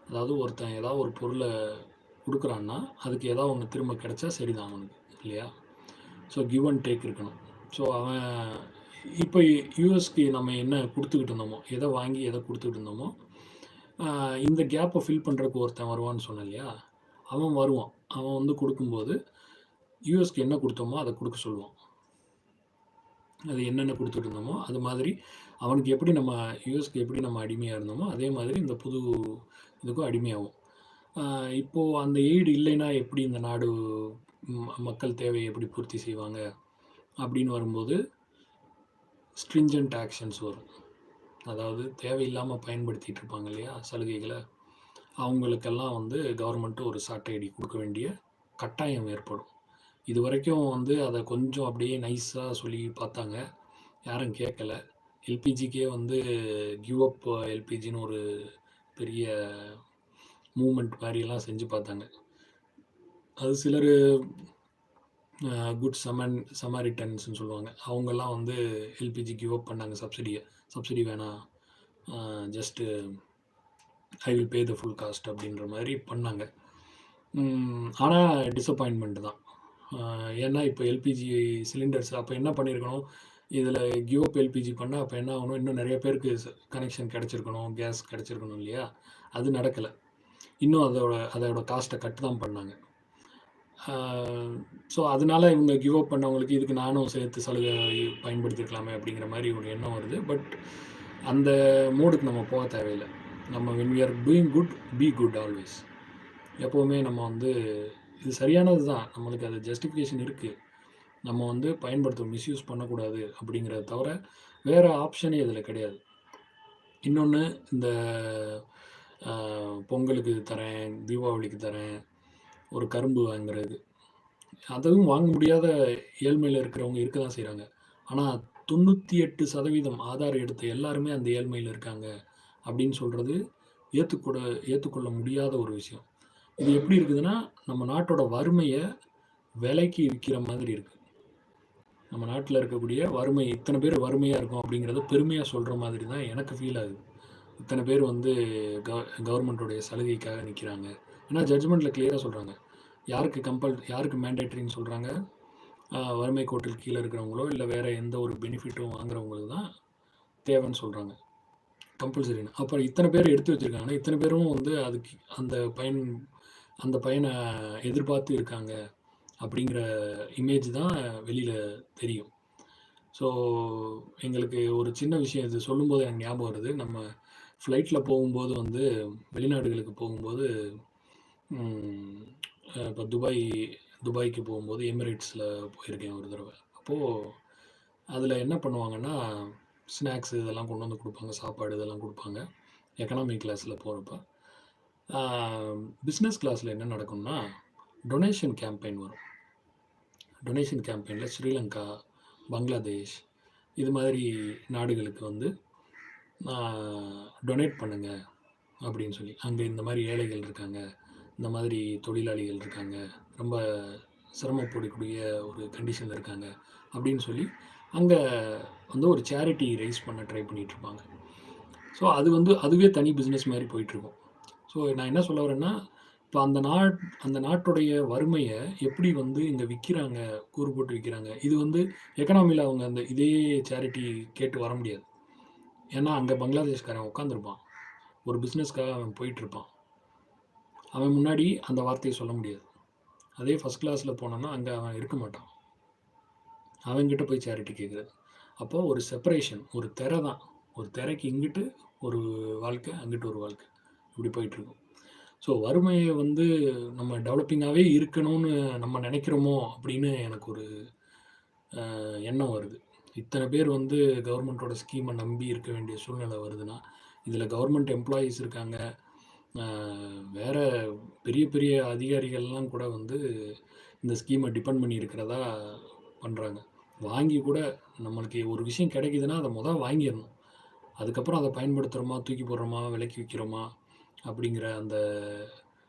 அதாவது ஒருத்தன் ஏதாவது ஒரு பொருளை கொடுக்குறான்னா அதுக்கு ஏதாவது ஒன்று திரும்ப கிடைச்சா சரிதான் அவனுக்கு, இல்லையா? ஸோ கிவ் அண்ட் டேக் இருக்கணும். ஸோ அவன் இப்போ யூஎஸ்க்கு நம்ம என்ன கொடுத்துக்கிட்டு இருந்தோமோ, எதை வாங்கி எதை கொடுத்துக்கிட்டு இருந்தோமோ, இந்த கேப்பை ஃபில் பண்ணுறதுக்கு ஒருத்தன் வருவான்னு சொன்னேன் இல்லையா, அவன் வருவான். அவன் வந்து கொடுக்கும்போது யூஎஸ்க்கு என்ன கொடுத்தோமோ அதை கொடுக்க சொல்லுவான். அது என்னென்ன கொடுத்துட்டு இருந்தோமோ அது மாதிரி அவனுக்கு எப்படி நம்ம யூஎஸ்க்கு எப்படி நம்ம அடிமையாக இருந்தோமோ அதே மாதிரி இந்த புது இதுக்கும் அடிமையாகும். இப்போது அந்த எய்டு இல்லைன்னா எப்படி இந்த நாடு மக்கள் தேவையை எப்படி பூர்த்தி செய்வாங்க அப்படின்னு வரும்போது ஸ்ட்ரிஞ்சன்ட் ஆக்ஷன்ஸ் வரும். அதாவது தேவையில்லாமல் பயன்படுத்திகிட்டு இருப்பாங்க இல்லையா சலுகைகளை, அவங்களுக்கெல்லாம் வந்து கவர்மெண்ட்டு ஒரு சாட்டை ஐடி கொடுக்க வேண்டிய கட்டாயம் ஏற்படும். இது வரைக்கும் வந்து அதை கொஞ்சம் அப்படியே நைஸாக சொல்லி பார்த்தாங்க, யாரும் கேட்கல. எல்பிஜிக்கே வந்து கிவ் அப் எல்பிஜின்னு ஒரு பெரிய மூமெண்ட் மாதிரியெல்லாம் செஞ்சு பார்த்தாங்க. அது சிலர் குட் சமாரிட்டன்ஸ்னு சொல்லுவாங்க, அவங்கெல்லாம் வந்து எல்பிஜி கிவ் அப் பண்ணாங்க. சப்சிடி வேணாம், just I will pay the full cost அப்படின்ற மாதிரி பண்ணாங்க. ஆனால் டிசப்பாயின்மெண்ட் தான். ஏன்னா இப்போ எல்பிஜி சிலிண்டர்ஸ் அப்போ என்ன பண்ணியிருக்கணும், இதில கிவ் அப் எல்பிஜி பண்ணா அப்போ என்ன ஆகணும், இன்னும் நெறைய பேருக்கு கனெக்ஷன் கிடைச்சிருக்கணும், கேஸ் கிடைச்சிருக்கணும் இல்லையா? அது நடக்கல. இன்னும் அதோட காஸ்ட்ட கட் தான் பண்ணாங்க. ஸோ அதனால இவங்க கிவ் அப் பண்ணவங்களுக்கு இதுக்கு நானும் சேர்த்து சலுகை பயன்படுத்தியிருக்கலாமே அப்படிங்கிற மாரி ஒரு எண்ணம் வருது. பட் அந்த மோடுக்கு நம்ம போக தேவையில்ல. நம்ம when we are doing good, be good always. எப்பவுமே நம்ம வந்து இது சரியானது தான். நம்மளுக்கு அது ஜஸ்டிஃபிகேஷன் இருக்கு. நம்ம வந்து மிஸ்யூஸ் பண்ணக்கூடாது அப்படிங்கிறத தவிர, வேற ஆப்ஷனே இதில கிடையாது. இன்னொன்னு இந்த பொங்கலுக்கு தரேன், தீபாவளிக்கு தரேன், ஒரு கரும்பு வாங்குறது. அதுவும் வாங்க முடியாத ஏழ்மையில இருக்கிறவங்க இருக்க தான் செய்றாங்க. ஆனா 98% ஆதார் எடுத்த எல்லாருமே அந்த ஏழ்மையில இருக்காங்க அப்படின்னு சொல்றது ஏத்துக்கொள்ள முடியாத ஒரு விஷயம். இது எப்படி இருக்குதுன்னா, நம்ம நாட்டோட வறுமைய விலைக்கு விக்கிற மாதிரி இருக்கு. நம்ம நாட்டுல இருக்கக்கூடிய வறுமை இத்தனை பேர் வறுமையா இருக்கோம் அப்படிங்கிறத பெருமையா சொல்ற மாதிரி தான் எனக்கு ஃபீல் ஆகுது. இத்தனை பேர் வந்து கவர்மெண்ட்டோடைய சலுகைக்காக நிக்கிறாங்க. ஏன்னா ஜட்ஜ்மெண்ட்ல கிளியரா சொல்றாங்க. யாருக்கு மேண்டேட்டரின்னு சொல்றாங்க, வறுமை கோட்டில் கீழ இருக்கிறவங்களோ, இல்ல வேற எந்த ஒரு பெனிஃபிட்டும் வாங்குறவங்களுக்கு தான் தேவைன்னு சொல்றாங்க. கம்பல்சரின்னு. அப்புறம் இத்தனை பேர் எடுத்து வச்சிருக்காங்கன்னா, இத்தனை பேரும் வந்து அதுக்கு அந்த பயனை எதிர்பார்த்து இருக்காங்க அப்படிங்கிற இமேஜ் தான் வெளியில தெரியும். ஸோ எங்களுக்கு ஒரு சின்ன விஷயம் இது சொல்லும்போது எனக்கு ஞாபகம் வருது. நம்ம ஃப்ளைட்ல போகும்போது வந்து வெளிநாடுகளுக்கு போகும்போது, இப்போ துபாய்க்கு போகும்போது எமிரேட்ஸ்ல போயிருக்கேன் ஒரு தடவ. அப்போ அதில் என்ன பண்ணுவாங்கன்னா, ஸ்நாக்ஸ் இதெல்லாம் கொண்டு வந்து குடுப்பாங்க. சாப்பாடு இதெல்லாம் குடுப்பாங்க. எக்கனாமி கிளாஸ்ல போறப்ப. பிசினஸ் கிளாஸ்ல என்ன நடக்கும்னா, டொனேஷன் கேம்பெயின் வரும். டொனேஷன் கேம்பெயின்ல ஸ்ரீலங்கா, பங்களாதேஷ் இது மாதிரி நாடுகளுக்கு வந்து டொனேட் பண்ணுங்க அப்படின்னு சொல்லி. அங்கே இந்த மாதிரி ஏழைகள் இருக்காங்க, இந்த மாதிரி தொழிலாளிகள் இருக்காங்க, ரொம்ப சிரமப்படக்கூடிய ஒரு கண்டிஷனில் இருக்காங்க அப்படின்னு சொல்லி அங்கே வந்து ஒரு சேரிட்டி ரைஸ் பண்ண ட்ரை பண்ணிகிட்ருப்பாங்க. ஸோ அதுவே தனி பிஸ்னஸ் மாதிரி போயிட்டுருக்கும். ஸோ நான் என்ன சொல்ல வரேன்னா, இப்போ அந்த நாட்டுடைய வறுமையை எப்படி வந்து இங்கே விற்கிறாங்க, கூறு போட்டு விற்கிறாங்க. இது வந்து எக்கனாமியில் அவங்க அந்த இதே சேரிட்டி கேட்டு வர முடியாது. ஏன்னா அங்கே பங்களாதேஷ்காரன் உட்காந்துருப்பான், ஒரு பிஸ்னஸ்க்காக அவன் போயிட்டுருப்பான். அவன் முன்னாடி அந்த வார்த்தையை சொல்ல முடியாது. அதே ஃபஸ்ட் கிளாஸில் போனோன்னா அங்கே அவன் இருக்க மாட்டான். அவன்கிட்ட போய் சேரிட்டி கேட்குறது. அப்போது ஒரு செப்பரேஷன், ஒரு திரை தான். ஒரு திரைக்கு இங்கிட்டு ஒரு வாழ்க்கை, அங்கிட்டு ஒரு வாழ்க்கை, இப்படி போயிட்டுருக்கும். ஸோ வறுமையை வந்து நம்ம டெவலப்பிங்காகவே இருக்கணும்னு நம்ம நினைக்கிறோமோ அப்படின்னு எனக்கு ஒரு எண்ணம் வருது. இத்தனை பேர் வந்து கவர்மெண்ட்டோட ஸ்கீமை நம்பி இருக்க வேண்டிய சூழ்நிலை வருதுன்னா, இதில் கவர்மெண்ட் எம்ப்ளாயீஸ் இருக்காங்க, வேற பெரிய பெரிய அதிகாரிகள்லாம் கூட வந்து இந்த ஸ்கீமை டிபெண்ட் பண்ணி இருக்கிறதா பண்ணுறாங்க. வாங்கி கூட நம்மளுக்கு ஒரு விஷயம் கிடைக்குதுன்னா அதை வாங்கிடணும். அதுக்கப்புறம் அதை பயன்படுத்துகிறோமா, தூக்கி போடுறோமா, விலைக்கு விற்கிறோமா அப்படிங்கிற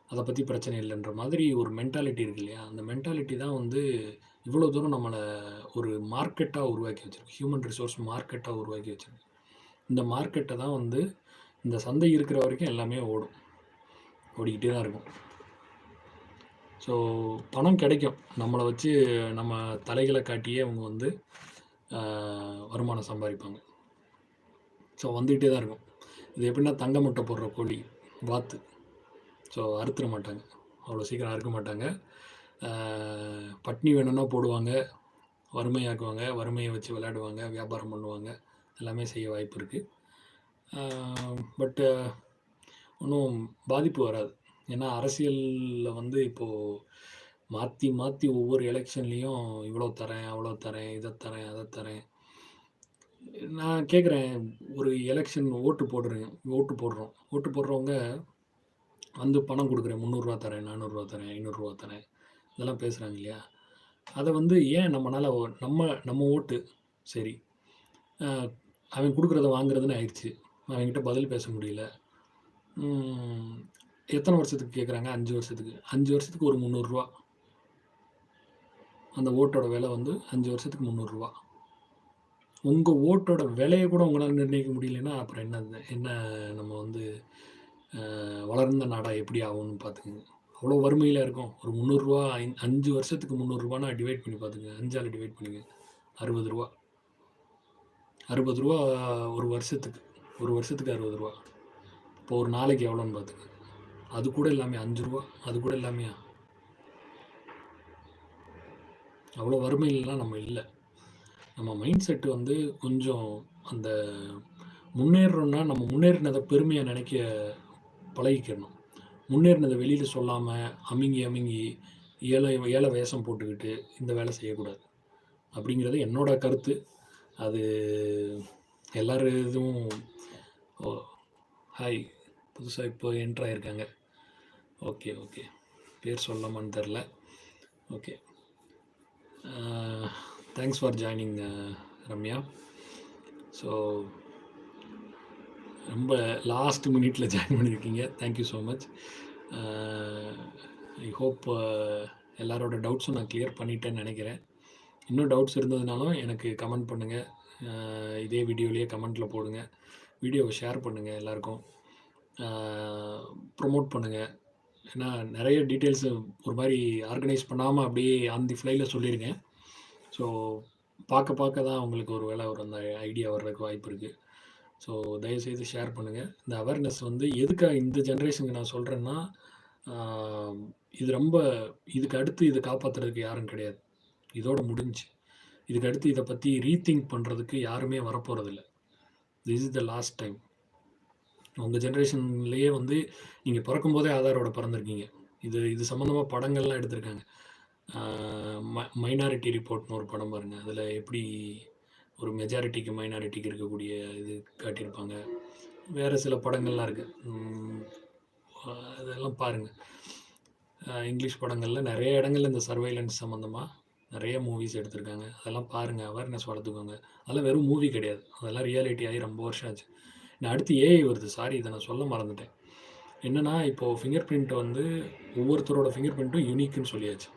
அதை பற்றி பிரச்சனை இல்லைன்ற மாதிரி ஒரு மென்டாலிட்டி இருக்கு இல்லையா? அந்த மென்டாலிட்டி தான் வந்து இவ்வளோ தூரம் நம்மளை ஒரு மார்க்கெட்டாக உருவாக்கி வச்சிருக்கு. ஹியூமன் ரிசோர்ஸ் மார்க்கெட்டாக உருவாக்கி வச்சிருக்கு. இந்த மார்க்கெட்டை தான் வந்து இந்த சந்தை இருக்கிற வரைக்கும் எல்லாமே ஓடிக்கிட்டே தான் இருக்கும். ஸோ பணம் கிடைக்கும். நம்மளை வச்சு நம்ம தலைகளை காட்டியே அவங்க வந்து வருமானம் சம்பாதிப்பாங்க. ஸோ வந்துக்கிட்டே தான் இருக்கும். இது எப்படின்னா தங்க முட்டை போடுற கோழி, வாத்து. ஸோ அறுத்துட மாட்டாங்க, அவ்வளோ சீக்கிரம் அறுக்க மாட்டாங்க. பட்னி வேணும்னா போடுவாங்க, வறுமையாக்குவாங்க, வறுமையை வச்சு விளையாடுவாங்க, வியாபாரம் பண்ணுவாங்க, எல்லாமே செய்ய வாய்ப்பு இருக்குது. பட்டு ஒன்றும் பாதிப்பு வராது. ஏன்னா அரசியலில் வந்து இப்போது மாற்றி மாற்றி ஒவ்வொரு எலெக்ஷன்லேயும் இவ்வளோ தரேன், அவ்வளோ தரேன், இதை தரேன், அதை தரேன். நான் கேட்குறேன், ஒரு எலெக்ஷன் ஓட்டு போடுறோம். ஓட்டு போடுறவங்க வந்து பணம் கொடுக்குறேன், 300 தரேன், 400 தரேன், 500 தரேன், இதெல்லாம் பேசுகிறாங்க இல்லையா? அதை வந்து ஏன் நம்மளால் நம்ம ஓட்டு சரி, அவன் கொடுக்குறத வாங்குறதுன்னு ஆயிடுச்சு, அவன்கிட்ட பதில் பேச முடியல. எத்தனை வருஷத்துக்கு கேட்குறாங்க? 5 வருஷத்துக்கு. 5 வருஷத்துக்கு ஒரு 300. அந்த ஓட்டோட விலை வந்து 5 வருஷத்துக்கு 300. உங்கள் ஓட்டோட விலையை கூட உங்களால் நிர்ணயிக்க முடியலன்னா அப்புறம் என்ன நம்ம வந்து வளர்ந்த நாடாக எப்படி ஆகும்னு பார்த்துக்கோங்க. அவ்வளோ வறுமையில இருக்கோம். ஒரு ரூ. 300 5 வருஷத்துக்கு ரூ. 300னா டிவைட் பண்ணி பார்த்துக்கங்க. 5ஆல டிவைட் பண்ணுங்க. ரூ. 60 ரூ. 60 ஒரு வருஷத்துக்கு. ஒரு வருஷத்துக்கு ரூ. 60. இப்போ ஒரு நாளைக்கு எவ்வளோன்னு பார்த்துக்கங்க. அது கூட இல்லாமையா ரூ. 5 அது கூட இல்லாமையா? அவ்வளோ வறுமையிலலாம் நம்ம இல்ல. நம்ம மைண்ட் செட் வந்து கொஞ்சம் அந்த முன்னேறுறோம்னா, நம்ம முன்னேறினத பெருமையா நினைக்க பழகிக்கணும். முன்னேறினத வெளியில சொல்லாம, அமுங்கி அமுங்கி ஏல வேஷம் போட்டுக்கிட்டு இந்த வேலை செய்யக்கூடாது. அப்படிங்கிறது என்னோட கருத்து. அது எல்லார் இதுவும் ஓ ஹாய் புதுசா இப்போ என்டர் ஆயிருக்காங்க. Okay, okay. பேர் சொல்லலாமான்னு தெரில. Okay. Thanks for joining Ramya. So ரொம்ப லாஸ்ட் மினிட்ல ஜாயின் பண்ணியிருக்கீங்க. Thank you so much. I hope எல்லாரோட டவுட்ஸும் நான் கிளியர் பண்ணிட்டேன்னு நினைக்கிறேன். இன்னும் டவுட்ஸ் இருந்ததுனாலும் எனக்கு கமெண்ட் பண்ணுங்கள். இதே வீடியோலேயே கமெண்ட்டில் போடுங்க. வீடியோவை ஷேர் பண்ணுங்கள் எல்லாருக்கும். ப்ரொமோட் பண்ணுங்கள். ஏன்னா நிறைய டீட்டெயில்ஸு ஒரு மாதிரி ஆர்கனைஸ் பண்ணாமல் அப்படியே ஆன் தி ஃப்ளைல சொல்லியிருக்கேன். ஸோ பார்க்க தான் உங்களுக்கு ஒரு வேளை ஒரு அந்த ஐடியா வர்றதுக்கு வாய்ப்பு இருக்குது. ஸோ தயவுசெய்து ஷேர் பண்ணுங்கள். இந்த அவேர்னஸ் வந்து எதுக்காக இந்த ஜென்ரேஷனுக்கு நான் சொல்கிறேன்னா, இது ரொம்ப இதுக்கு அடுத்து இதை காப்பாற்றுறதுக்கு யாரும் கிடையாது. இதோட முடிஞ்சு. இதுக்கு அடுத்து இதை பற்றி ரீதிங்க் பண்ணுறதுக்கு யாருமே வரப்போகிறதில்ல. This is the last time. உங்கள் ஜென்ரேஷன்லேயே வந்து நீங்கள் பிறக்கும்போதே ஆதாரோட பிறந்திருக்கீங்க. இது சம்மந்தமாக படங்கள்லாம் எடுத்திருக்காங்க. மைனாரிட்டி ரிப்போர்ட்னு ஒரு படம் பாருங்கள். அதில் எப்படி ஒரு மெஜாரிட்டிக்கு மைனாரிட்டிக்கு இருக்கக்கூடிய இது காட்டியிருப்பாங்க. வேறு சில படங்கள்லாம் இருக்குது. அதெல்லாம் பாருங்கள். இங்கிலீஷ் படங்களில் நிறைய இடங்கள்ல இந்த சர்வைலன்ஸ் சம்மந்தமாக நிறைய மூவிஸ் எடுத்திருக்காங்க. அதெல்லாம் பாருங்கள். அவேர்னஸ் வளர்த்துக்கோங்க. அதெல்லாம் வெறும் மூவி கிடையாது. அதெல்லாம் ரியாலிட்டி ஆகி ரொம்ப வருஷம் ஆச்சு. நான் அடுத்து ஏஐ வருது. சாரி, இதை நான் சொல்ல மறந்துட்டேன். என்னென்னா இப்போது ஃபிங்கர் பிரிண்ட் வந்து ஒவ்வொருத்தரோட ஃபிங்கர் பிரிண்ட்டும் யூனிக்குன்னு சொல்லியாச்சு.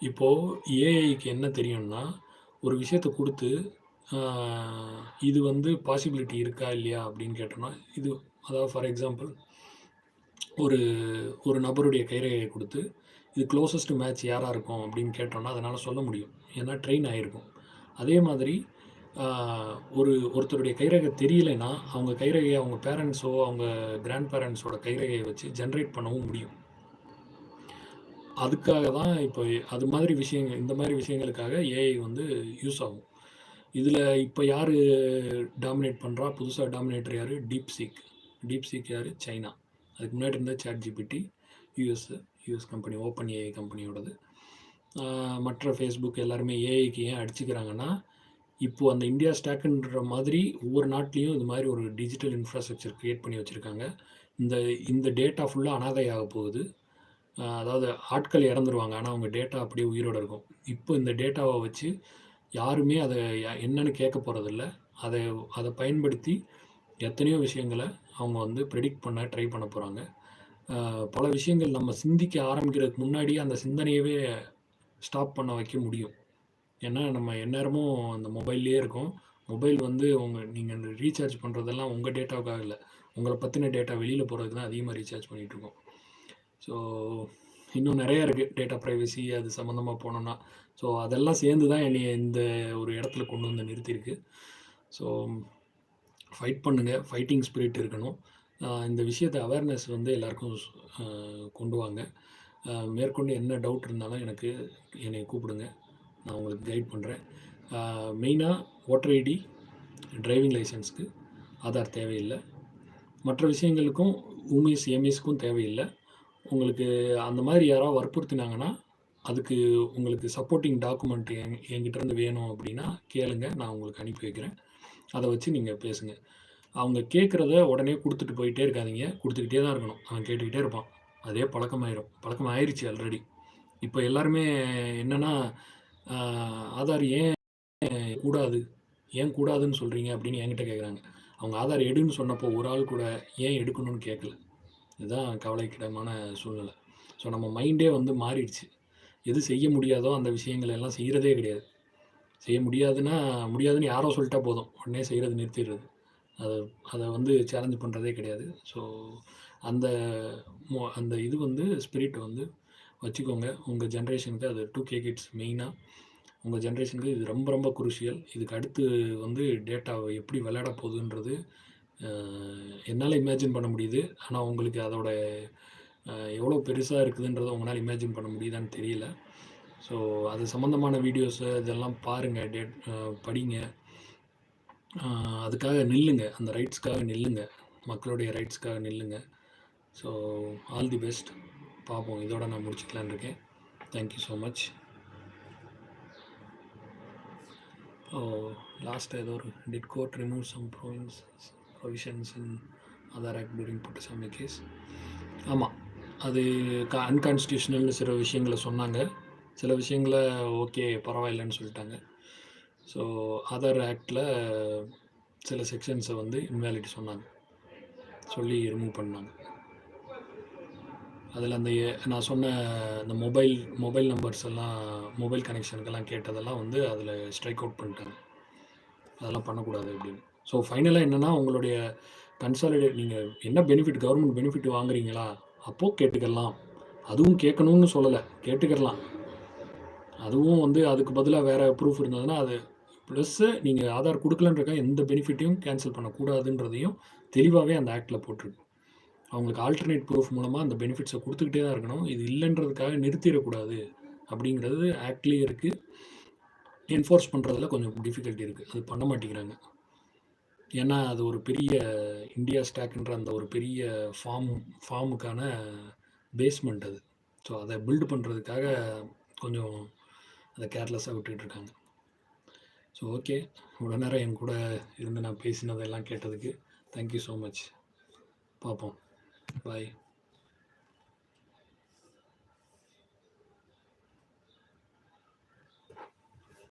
இப்போது ஏஐக்கு என்ன தெரியும்னா, ஒரு விஷயத்தை கொடுத்து இது வந்து பாசிபிலிட்டி இருக்கா இல்லையா அப்படின்னு கேட்டோம்னா, இது அதாவது ஃபார் எக்ஸாம்பிள் ஒரு ஒரு நபருடைய கைரேகையை கொடுத்து இது க்ளோசஸ்ட் மேட்ச் யாராக இருக்கும் அப்படின்னு கேட்டோம்னா அதனால் சொல்ல முடியும். ஏன்னா ட்ரெயின் ஆகிருக்கும். அதே மாதிரி ஒருத்தருடைய கைரேகை தெரியலைன்னா அவங்க கைரேகையை அவங்க பேரண்ட்ஸோ அவங்க கிராண்ட் பேரண்ட்ஸோட கைரேகையை வச்சு ஜென்ரேட் பண்ணவும் முடியும். அதுக்காக தான் இப்போ அது மாதிரி விஷயங்கள், இந்த மாதிரி விஷயங்களுக்காக ஏஐ வந்து யூஸ் ஆகும். இதில் இப்போ யார் டாமினேட் பண்ணுறா? புதுசாக டாமினேட்டர் யார்? டீப் சீக் யார்? சைனா. அதுக்கு முன்னாடி இருந்த ChatGPT US company, OpenAI கம்பெனியோடது. மற்ற ஃபேஸ்புக் எல்லாருமே ஏஐக்கு ஏன் அடிச்சுக்கிறாங்கன்னா, இப்போது அந்த இந்தியா ஸ்டாக்குன்ற மாதிரி ஒவ்வொரு நாட்டிலையும் இது மாதிரி ஒரு டிஜிட்டல் இன்ஃப்ராஸ்ட்ரக்சர் க்ரியேட் பண்ணி வச்சுருக்காங்க. இந்த டேட்டா ஃபுல்லாக அனாதையாக போகுது. அதாவது ஆட்கள் இறந்துருவாங்க, ஆனால் அவங்க டேட்டா அப்படியே உயிரோடு இருக்கும். இப்போ இந்த டேட்டாவை வச்சு யாருமே அதை என்னன்னு கேட்க போகிறதில்ல. அதை பயன்படுத்தி எத்தனையோ விஷயங்களை அவங்க வந்து ப்ரெடிக்ட் பண்ண ட்ரை பண்ண போகிறாங்க. பல விஷயங்கள் நம்ம சிந்திக்க ஆரம்பிக்கிறதுக்கு முன்னாடியே அந்த சிந்தனையவே ஸ்டாப் பண்ண வைக்க முடியும். ஏன்னா நம்ம எந்நேரமும் அந்த மொபைல்லையே இருக்கோம். மொபைல் வந்து நீங்கள் அந்த ரீசார்ஜ் பண்ணுறதெல்லாம் உங்கள் டேட்டாவுக்காக இல்லை, உங்களை பற்றின டேட்டா வெளியில் போகிறதுக்கு தான் அதிகமாக ரீசார்ஜ் பண்ணிகிட்ருக்கோம். ஸோ இன்னும் நிறையா இருக்குது டேட்டா ப்ரைவசி அது சம்மந்தமாக போனோம்னா. ஸோ அதெல்லாம் சேர்ந்து தான் என்னைய இந்த ஒரு இடத்துல கொண்டு வந்து நிறுத்தியிருக்கு. ஸோ ஃபைட் பண்ணுங்கள். ஃபைட்டிங் ஸ்பிரிட் இருக்கணும். இந்த விஷயத்தை அவேர்னஸ் வந்து எல்லாருக்கும் கொண்டு வாங்க. மேற்கொண்டு என்ன டவுட் இருந்தாலும் என்னை கூப்பிடுங்க. நான் உங்களுக்கு கைட் பண்ணுறேன். மெயினாக ஓட்டர் ஐடி, டிரைவிங் லைசன்ஸ்க்கு ஆதார் தேவையில்லை. மற்ற விஷயங்களுக்கும் உமேஸ் எம்ஏஸ்க்கும் தேவையில்லை. உங்களுக்கு அந்த மாதிரி யாராவது வற்புறுத்தினாங்கன்னா அதுக்கு உங்களுக்கு சப்போர்ட்டிங் டாக்குமெண்ட் என்கிட்டேருந்து வேணும் அப்படின்னா கேளுங்க, நான் உங்களுக்கு அனுப்பி வைக்கிறேன். அதை வச்சு நீங்கள் பேசுங்க. அவங்க கேட்குறத உடனே கொடுத்துட்டு போயிட்டே இருக்காதீங்க. கொடுத்துக்கிட்டே தான் இருக்கணும். அவன் கேட்டுக்கிட்டே இருப்பான். அதே பழக்கம் ஆயிடுச்சு ஆல்ரெடி. இப்போ எல்லாருமே என்னென்னா ஆதார் ஏன் கூடாதுன்னு சொல்கிறீங்க அப்படின்னு என்கிட்ட கேட்குறாங்க. அவங்க ஆதார் எடுன்னு சொன்னப்போ ஒரு ஆள் கூட ஏன் எடுக்கணும்னு கேட்கல. இதுதான் கவலைக்கிடமான சூழ்நிலை. ஸோ நம்ம மைண்டே வந்து மாறிடுச்சு. எது செய்ய முடியாதோ அந்த விஷயங்கள் எல்லாம் செய்கிறதே கிடையாது. செய்ய முடியாதுன்னு யாரோ சொல்லிட்டா போதும், உடனே செய்கிறது நிறுத்திடுறது. அதை வந்து சேலஞ்ச் பண்ணுறதே கிடையாது. ஸோ அந்த அந்த இது வந்து ஸ்பிரிட் வந்து வச்சுக்கோங்க. உங்கள் ஜென்ரேஷனுக்கு அது 2K கிட்ஸ் மெயினாக உங்கள் ஜென்ரேஷனுக்கு இது ரொம்ப ரொம்ப குருஷியல். இதுக்கு அடுத்து வந்து டேட்டாவை எப்படி விளையாட போகுதுன்றது என்னால் இமேஜின் பண்ண முடியுது. ஆனால் உங்களுக்கு அதோட எவ்வளோ பெருசாக இருக்குதுன்றதை உங்களால் இமேஜின் பண்ண முடியுதான்னு தெரியல. ஸோ அது சம்மந்தமான வீடியோஸு இதெல்லாம் பாருங்கள், படிங்க. அதுக்காக நில்லுங்க, அந்த ரைட்ஸ்க்காக நில்லுங்க, மக்களுடைய ரைட்ஸ்க்காக நில்லுங்க. So all the best. பார்ப்போம். இதோட நான் முடிச்சுக்கலான்னு இருக்கேன். Thank you so much. லாஸ்ட்டாக ஏதோ ஒரு did court remove some provisions in Aadhaar act during Puttaswamy case. ஆமாம், அது அன்கான்ஸ்டியூஷனல்னு சில விஷயங்களை சொன்னாங்க. சில விஷயங்களை ஓகே பரவாயில்லைன்னு சொல்லிட்டாங்க. ஸோ ஆதார் ஆக்டில் சில செக்ஷன்ஸை வந்து இன்வேலிட் சொன்னாங்க, சொல்லி ரிமூவ் பண்ணாங்க. அதில் அந்த நான் சொன்ன இந்த மொபைல் நம்பர்ஸ் எல்லாம், மொபைல் கனெக்ஷனுக்கெல்லாம் கேட்டதெல்லாம் வந்து அதில் ஸ்ட்ரைக் அவுட் பண்ணிட்டாங்க. அதெல்லாம் பண்ணக்கூடாது அப்படின்னு. ஸோ ஃபைனலாக என்னென்னா, உங்களுடைய கன்சாலிடேட் நீங்கள் என்ன பெனிஃபிட், கவர்மெண்ட் பெனிஃபிட் வாங்குறீங்களா, அப்போது கேட்டுக்கலாம். அதுவும் கேட்கணும்னு சொல்லலை, கேட்டுக்கலாம். அதுவும் வந்து அதுக்கு பதிலாக வேறு ப்ரூஃப் இருந்ததுன்னா அது ப்ளஸ்ஸு நீங்கள் ஆதார் கொடுக்கலன்றக்கா எந்த பெனிஃபிட்டையும் கேன்சல் பண்ணக்கூடாதுன்றதையும் தெளிவாகவே அந்த ஆக்டில் போட்டிருக்கு. அவங்களுக்கு ஆல்டர்னேட் ப்ரூஃப் மூலமாக அந்த பெனிஃபிட்ஸை கொடுத்துக்கிட்டே தான் இருக்கணும். இது இல்லைன்றதுக்காக நிறுத்திடக்கூடாது அப்படிங்கிறது ஆக்ட்லேயே இருக்குது. என்ஃபோர்ஸ் பண்ணுறதுல கொஞ்சம் டிஃபிகல்ட்டி இருக்குது, அது பண்ண மாட்டேங்கிறாங்க. ஏன்னா அது ஒரு பெரிய இந்தியா ஸ்டாக்ன்ற அந்த ஒரு பெரிய ஃபார்முக்கான பேஸ்மெண்ட் அது. ஸோ அதை பில்டு பண்ணுறதுக்காக கொஞ்சம் அதை கேர்லெஸ்ஸாக விட்டுட்டுருக்காங்க. ஸோ ஓகே, இவ்வளோ நேரம் என் கூட இருந்து நான் பேசினதெல்லாம் கேட்டதுக்கு தேங்க்யூ ஸோ மச். பார்ப்போம். பாய்.